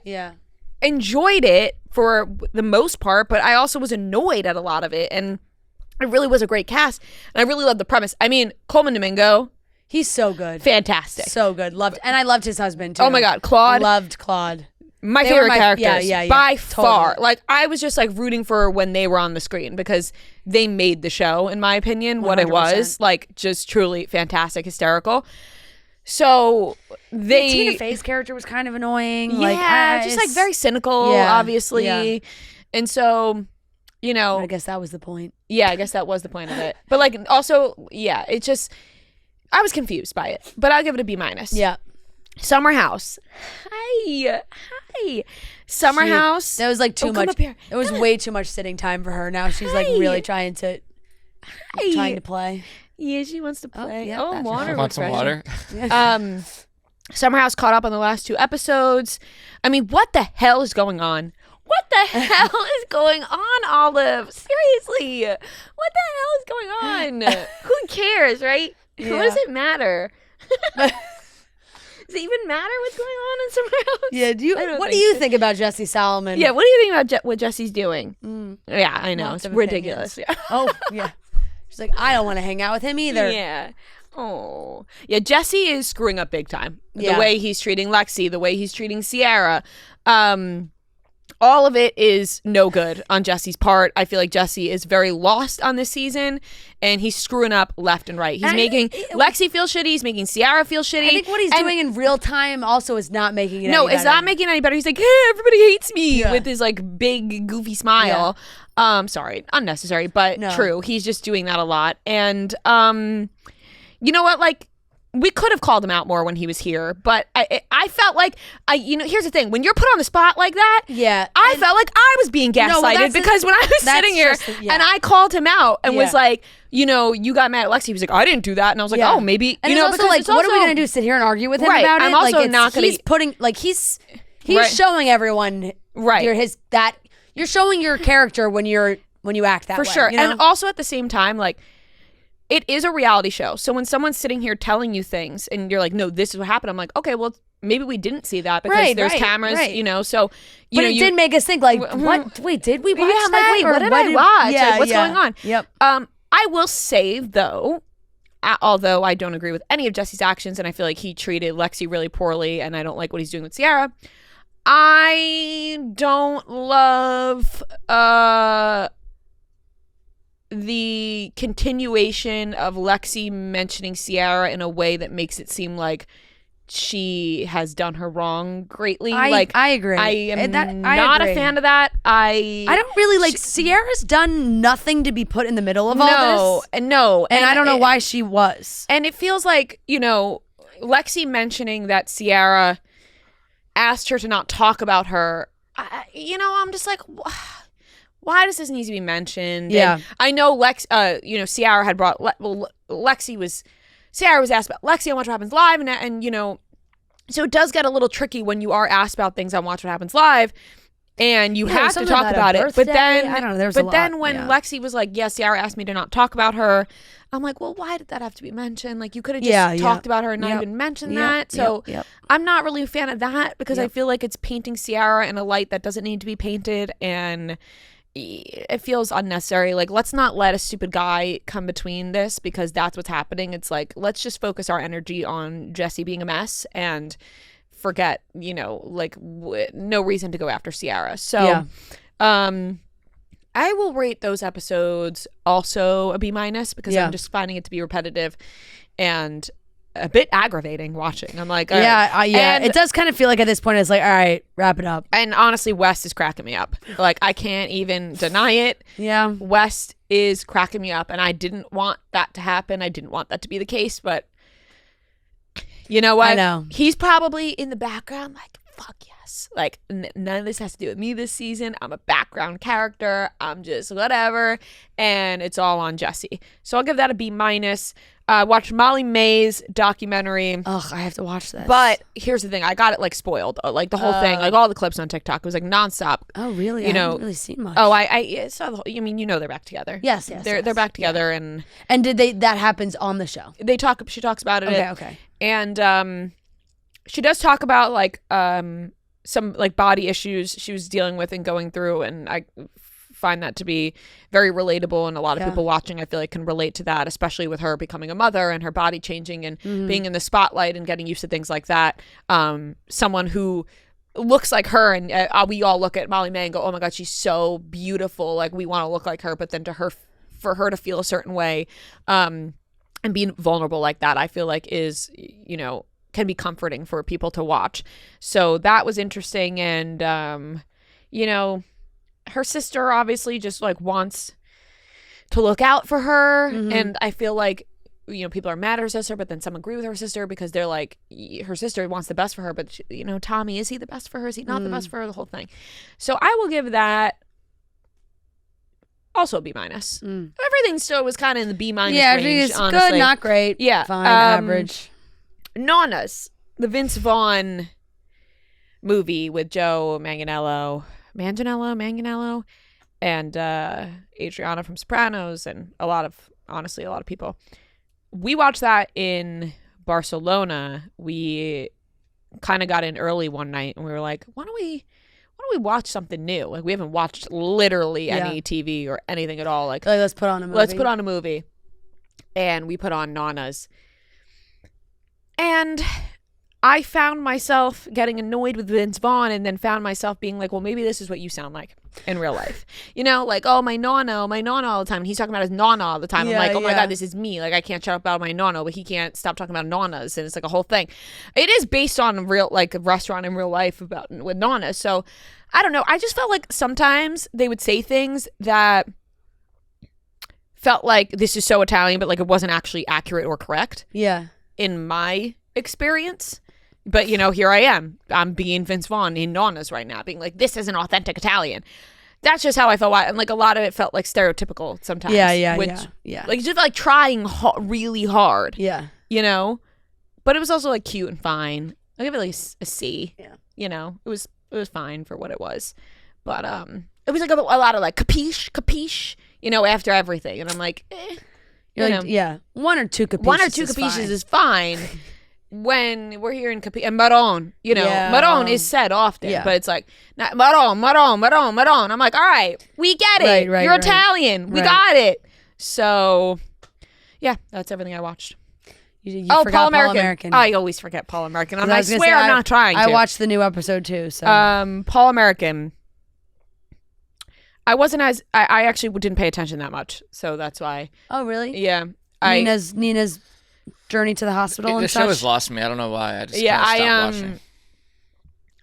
enjoyed it for the most part, but I also was annoyed at a lot of it. And it really was a great cast. And I really loved the premise. I mean, Coleman Domingo. He's so good. Fantastic. So good. And I loved his husband too. Oh my God. Claude. Loved Claude. My favorite characters. By totally. far. Like I was just like rooting for when they were on the screen because they made the show, in my opinion, 100%. What it was. Like just truly fantastic, hysterical. So Tina Fey's character was kind of annoying. Yeah, just like very cynical, obviously. Yeah. And so, you know. I guess that was the point. Yeah, I guess that was the point of it. But like also, yeah, it just, I was confused by it. But I'll give it a B-. Yeah. Summer House. Hi. Summer House. That was like too much. It was way too much sitting time for her. Now she's like really trying to play. Yeah, she wants to play. Water. Want some water? Summer House caught up on the last 2 episodes. I mean, what the hell is going on? What the hell is going on, Olive? Seriously. What the hell is going on? Who cares, right? Yeah. What does it matter? Does it even matter what's going on in Summer House? Yeah, what do you think about Jesse Solomon? Yeah, what do you think about what Jesse's doing? Yeah, I know. It's ridiculous. Yeah. Oh, yeah. She's like, I don't want to hang out with him either. Yeah. Oh. Yeah, Jesse is screwing up big time. Yeah. The way he's treating Lexi, the way he's treating Sierra. All of it is no good on Jesse's part. I feel like Jesse is very lost on this season, and he's screwing up left and right. He's making Lexi feel shitty. He's making Sierra feel shitty. I think what he's doing in real time also is not making it any better. It's not making it any better. He's like, hey, everybody hates me with his like big goofy smile. Yeah. Sorry, unnecessary, but true. He's just doing that a lot. And you know what? Like, we could have called him out more when he was here, but I felt like here's the thing: when you're put on the spot like that, I felt like I was being gaslighted because when I was sitting here and I called him out and was like, you got mad at Lexi. He was like, I didn't do that, and I was like, oh, maybe. And it's also like, what are we gonna do? Sit here and argue with him about it? I'm also not gonna. He's putting he's showing everyone you're showing your character when you act that way. For sure, and also at the same time, like. It is a reality show. So when someone's sitting here telling you things and you're like, no, this is what happened. I'm like, okay, well, maybe we didn't see that because there's cameras, so. But it did make us think like, what? Wait, did we watch that? Like, wait, what did I watch? Yeah, like, what's going on? Yep. I will say, though, although I don't agree with any of Jesse's actions and I feel like he treated Lexi really poorly and I don't like what he's doing with Sierra, I don't love the continuation of Lexi mentioning Sierra in a way that makes it seem like she has done her wrong greatly. I agree. I am not a fan of that. I don't really like Sierra's done nothing to be put in the middle of all this. And I don't know why she was. And it feels like, Lexi mentioning that Sierra asked her to not talk about her. I'm just like, why does this need to be mentioned? Yeah. And I know Sierra had brought, Sierra was asked about Lexi on Watch What Happens Live, and so it does get a little tricky when you are asked about things on Watch What Happens Live, and you have to talk about it. But then, I don't know. When Lexi was like, Sierra asked me to not talk about her, I'm like, well, why did that have to be mentioned? Like, you could have just talked about her and not even mentioned that. So I'm not really a fan of that because I feel like it's painting Sierra in a light that doesn't need to be painted, and it feels unnecessary. Like, let's not let a stupid guy come between this, because that's what's happening. It's like, let's just focus our energy on Jessie being a mess and forget, like, no reason to go after Ciara. So, I will rate those episodes also a B- because I'm just finding it to be repetitive and a bit aggravating watching. I'm like, and it does kind of feel like at this point it's like, all right, wrap it up. And honestly, West is cracking me up. Like, I can't even deny it. Yeah, West is cracking me up, and I didn't want that to happen. I didn't want that to be the case, but you know what? I know he's probably in the background, like, fuck yes. Like, none of this has to do with me this season. I'm a background character. I'm just whatever, and it's all on Jessie. So I'll give that a B-. Watched Molly May's documentary. Ugh, I have to watch this. But here's the thing. I got it, like, spoiled. Like, the whole thing. Like, all the clips on TikTok. It was, like, nonstop. Oh, really? I haven't really seen much. Oh, I saw the whole... I mean, they're back together. Yes. They're back together, and... And did that happens on the show? She talks about it. Okay. And she does talk about, like, some, like, body issues she was dealing with and going through, and I find that to be very relatable, and a lot of people watching, I feel like, can relate to that, especially with her becoming a mother and her body changing and being in the spotlight and getting used to things like that. Someone who looks like her, and we all look at Molly May and go, oh my God, she's so beautiful, like, we want to look like her, but then for her to feel a certain way and being vulnerable like that, I feel like is, can be comforting for people to watch. So that was interesting. And her sister obviously just, like, wants to look out for her. And I feel like, people are mad at her sister, but then some agree with her sister because they're like, her sister wants the best for her, but she, Tommy, is he the best for her? Is he not the best for her? The whole thing. So I will give that also B-. Everything still was kind of in the B- range. Yeah, it's honestly. Good, not great. Yeah. Fine, average. Nanas, the Vince Vaughn movie with Joe Manganiello, and Adriana from Sopranos, and a lot of people. We watched that in Barcelona. We kind of got in early one night, and we were like, why don't we watch something new? Like, we haven't watched literally any TV or anything at all. Like, let's put on a movie. And we put on Nanas. And I found myself getting annoyed with Vince Vaughn, and then found myself being like, well, maybe this is what you sound like in real life. Like, oh, my nana all the time. And he's talking about his nana all the time. I'm like, oh my God, this is me. Like, I can't shut up about my nana, but he can't stop talking about nanas. And it's like a whole thing. It is based on real, like, a restaurant in real life with nanas. So I don't know. I just felt like sometimes they would say things that felt like this is so Italian, but like it wasn't actually accurate or correct. Yeah. In my experience. But, here I am. I'm being Vince Vaughn in Nanas right now, being like, this is an authentic Italian. That's just how I felt. And, like, a lot of it felt, like, stereotypical sometimes. Yeah. Like, just, like, trying really hard. Yeah. But it was also, like, cute and fine. I'll give it, like, a C. Yeah. It was fine for what it was. But it was, like, a lot of, like, capiche, after everything. And I'm like, yeah. One or two capiches is fine. When we're here in and Maron, Maron is said often, but it's like, Maron. I'm like, all right, we get it. You're Italian. We got it. So, yeah, that's everything I watched. You Paul American. I always forget Paul American. I swear I'm not trying to. I watched the new episode too. So, Paul American. I wasn't I actually didn't pay attention that much, so that's why. Oh, really? Yeah. Nina's journey to the hospital and the such. show has lost me. I don't know why. I just stopped watching.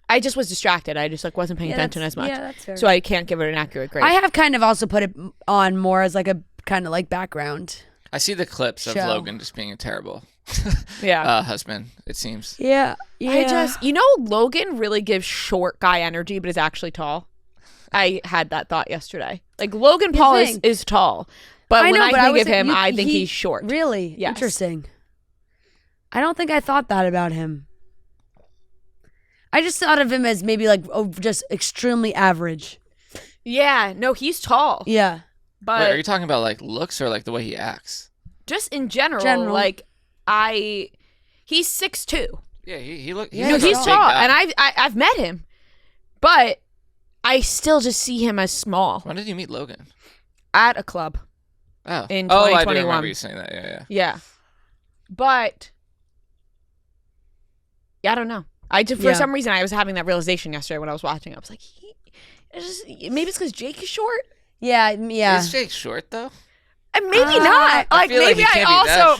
I just was distracted. I just wasn't paying attention as much. Yeah, that's fair. So I can't give it an accurate grade. I have kind of also put it on more as like a kind of like background. I see the clips of Logan just being a terrible husband, it seems. Yeah. Logan really gives short guy energy, but is actually tall. I had that thought yesterday. Like, Logan Paul is tall. But when I think of him, I think he's short. Really? Yes. Interesting. I don't think I thought that about him. I just thought of him as maybe like just extremely average. Yeah. No, he's tall. Yeah. But wait, are you talking about like looks or like the way he acts? Just in general. Like, he's 6'2". Yeah, he's tall. And I've met him. But I still just see him as small. When did you meet Logan? At a club. Oh. In 2021. I do remember you saying that. Yeah. Yeah. But I don't know. For some reason I was having that realization yesterday when I was watching. I was like, maybe it's because Jake is short. Yeah. Is Jake short though? And maybe not. Like maybe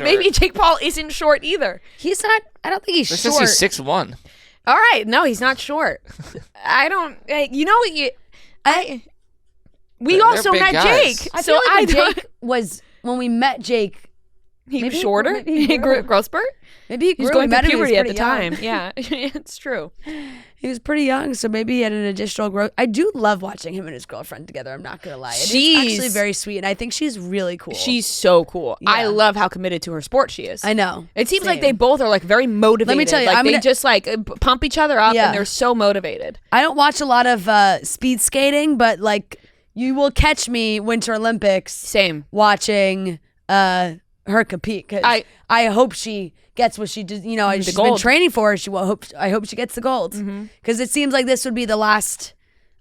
maybe Jake Paul isn't short either. He's not. I don't think he's short. Says he's 6'1". All right, no, he's not short. I don't. We also met guys. Jake. I feel like Jake was when we met Jake. He was shorter. He grew growth spurt. Maybe he was going through puberty at the time. Yeah, it's true. He was pretty young, so maybe he had an additional growth. I do love watching him and his girlfriend together. I'm not gonna lie. She's actually very sweet, and I think she's really cool. She's so cool. Yeah. I love how committed to her sport she is. I know. It seems like they both are like very motivated. Let me tell you, they just like pump each other up, and they're so motivated. I don't watch a lot of speed skating, but like you will catch me Winter Olympics. Same. Watching her compete. Cause I hope she gets what she did. You know, she's been training for it. I hope she gets the gold because it seems like this would be the last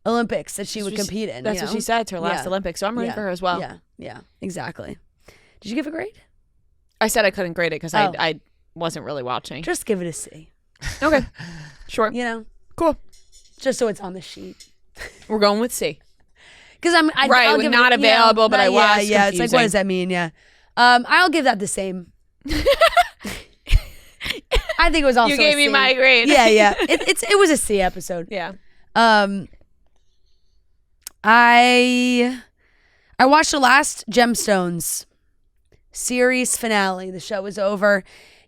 Olympics that she would compete in. That's what she said. It's her last Olympics, so I'm rooting for her as well. Yeah, exactly. Did you give a grade? I said I couldn't grade it because I wasn't really watching. Just give it a C. Okay, sure. You know, cool. Just so it's on the sheet. We're going with C. Because I'll give not available, but I was. Yeah, it's like, what does that mean? Yeah. I'll give that the same. I think it was also you gave me my grade. Yeah. It was a C episode. Yeah. I watched the last Gemstones series finale. The show is over.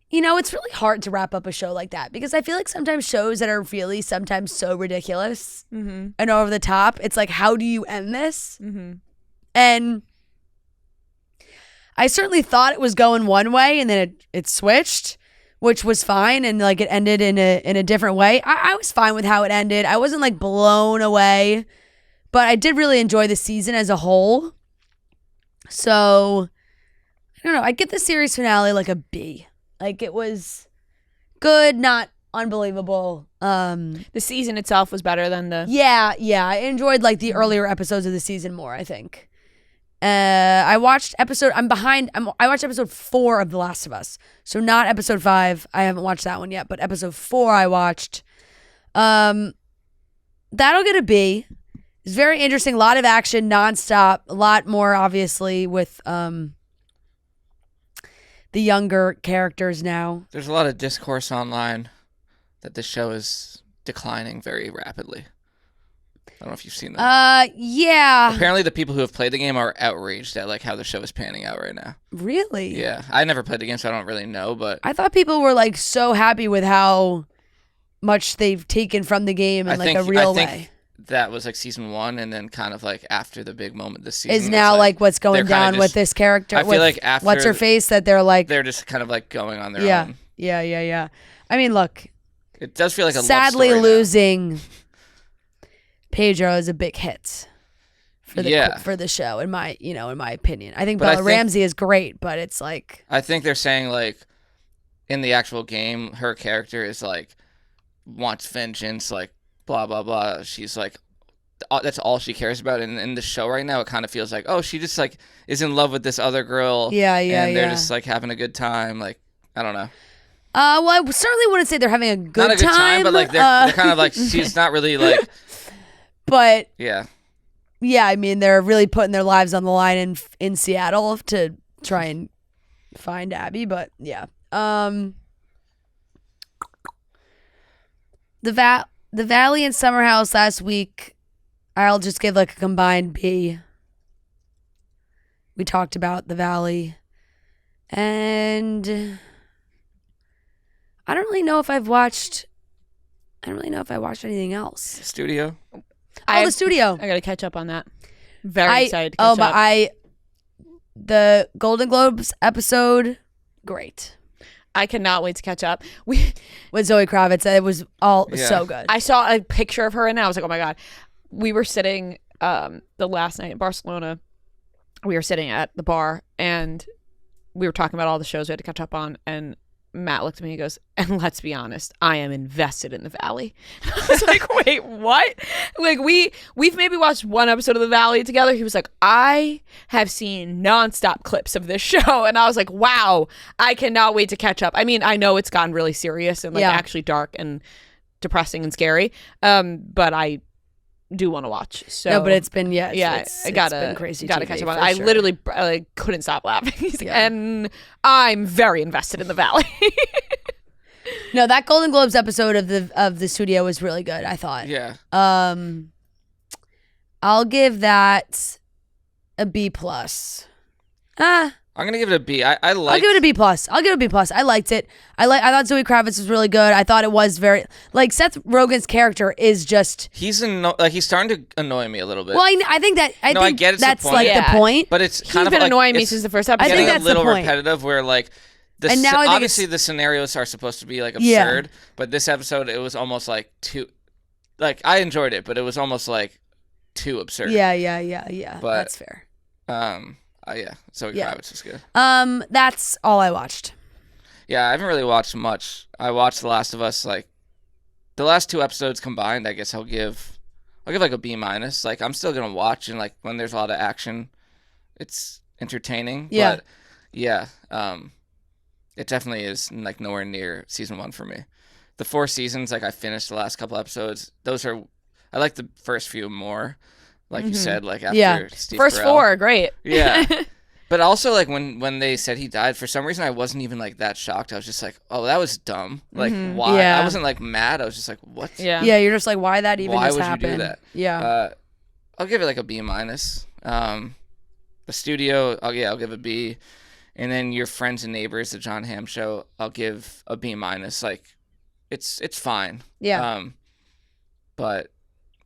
You know, it's really hard to wrap up a show like that because I feel like sometimes shows that are really sometimes so ridiculous and over the top, it's like, how do you end this? And I certainly thought it was going one way and then it switched, which was fine. And like it ended in a different way. I was fine with how it ended. I wasn't like blown away, but I did really enjoy the season as a whole. So I don't know. I'd give the series finale like a B. Like it was good, not unbelievable. The season itself was better than the... Yeah. I enjoyed like the earlier episodes of the season more, I think. I watched episode 4 of The Last of Us. So not episode 5. I haven't watched that one yet, but episode 4 I watched. That'll get a B. It's very interesting. A lot of action, nonstop. A lot more, obviously, with the younger characters now. There's a lot of discourse online that this show is declining very rapidly. I don't know if you've seen that. Yeah. Apparently the people who have played the game are outraged at like how the show is panning out right now. Really? Yeah. I never played the game, so I don't really know, but I thought people were like so happy with how much they've taken from the game in a real way. I think that was like season 1, and then kind of like after the big moment this season is now like what's going down with this character. I feel like after what's her face that they're just kind of like going on their own. Yeah. I mean, look. It does feel like a sadly love story losing now. Pedro is a big hit for the show in my opinion. I think Bella Ramsey is great, but it's like I think they're saying like in the actual game her character is like wants vengeance, like blah blah blah. She's like that's all she cares about. And in the show right now it kind of feels like she just like is in love with this other girl. And they're just like having a good time. Like I don't know. Well, I certainly wouldn't say they're having a good not a good time, but like they're kind of like she's not really like. But yeah, I mean, they're really putting their lives on the line in Seattle to try and find Abby. But yeah, the Valley and Summer House last week, I'll just give like a combined B. We talked about the Valley, and I don't really know if I watched anything else. Studio. The Studio. I gotta catch up on that. Very excited to catch up. The Golden Globes episode, great. I cannot wait to catch up. With Zoe Kravitz, it was all so good. I saw a picture of her and I was like, oh my God. We were sitting the last night in Barcelona. We were sitting at the bar and we were talking about all the shows we had to catch up on, and Matt looked at me and goes, and let's be honest, I am invested in the Valley. I was like, wait, what? Like we've maybe watched one episode of the Valley together. He was like, I have seen nonstop clips of this show. And I was like, wow, I cannot wait to catch up. I mean, I know it's gotten really serious and like actually dark and depressing and scary. But I do want to watch. So no, but it's been it's been crazy. Gotta TV, catch up on it. for I sure. literally couldn't stop laughing. And I'm very invested in the Valley. No, that Golden Globes episode of the studio was really good, I thought. Yeah. I'll give that a B plus. I'm gonna give it a B. I'll give it a B plus. I liked it. I thought Zoe Kravitz was really good. I thought it was very like Seth Rogen's character is just. He's starting to annoy me a little bit. Well, I think I get it's that's the point. like the point. But it's He's kind of been like, annoying me it's since the first episode. I think getting that's a little the point. repetitive. Where like And now I think obviously the scenarios are supposed to be like absurd, but this episode it was almost like too. Like I enjoyed it, but it was almost like too absurd. Yeah. But, That's fair. Zoe Kravitz was good. That's all I watched. Yeah, I haven't really watched much. I watched The Last of Us, like the last 2 episodes combined. I guess I'll give like a B minus. Like I'm still gonna watch, and like when there's a lot of action, it's entertaining. Yeah. But yeah, it definitely is like nowhere near season 1 for me. The 4 seasons, like I finished the last couple episodes. I like the first few more. Like you said, like after Steve First Carell. 4, great. Yeah. But also, like, when they said he died, for some reason, I wasn't even, like, that shocked. I was just like, oh, that was dumb. Like, why? Yeah. I wasn't, like, mad. I was just like, what? Yeah. Yeah, you're just like, why that even Why just would happened? you do that? Yeah. I'll give it, like, a B minus. The studio, I'll give a B. And then Your Friends and Neighbors, the John Hamm show, I'll give a B minus. Like, it's fine. Yeah. But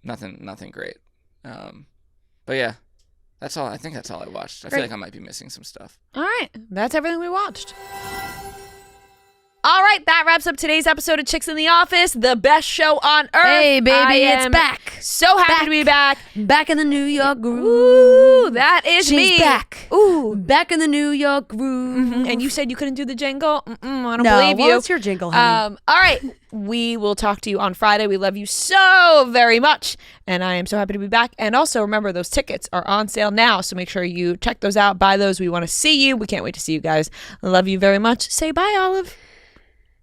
nothing great. But yeah, that's all. I think that's all I watched. I feel like I might be missing some stuff. All right. That's everything we watched. All right, that wraps up today's episode of Chicks in the Office, the best show on earth. Hey, baby, I it's am back. So happy to be back. Back in the New York groove. Ooh, that is She's me. back. Ooh. Back in the New York groove. And you said you couldn't do the jingle? I don't No, believe you. what's your jingle, honey? All right. We will talk to you on Friday. We love you so very much. And I am so happy to be back. And also remember, those tickets are on sale now. So make sure you check those out. Buy those. We want to see you. We can't wait to see you guys. I love you very much. Say bye, Olive.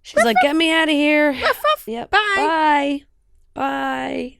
She's like, get me out of here. Ruff, ruff. Yep. Bye. Bye. Bye.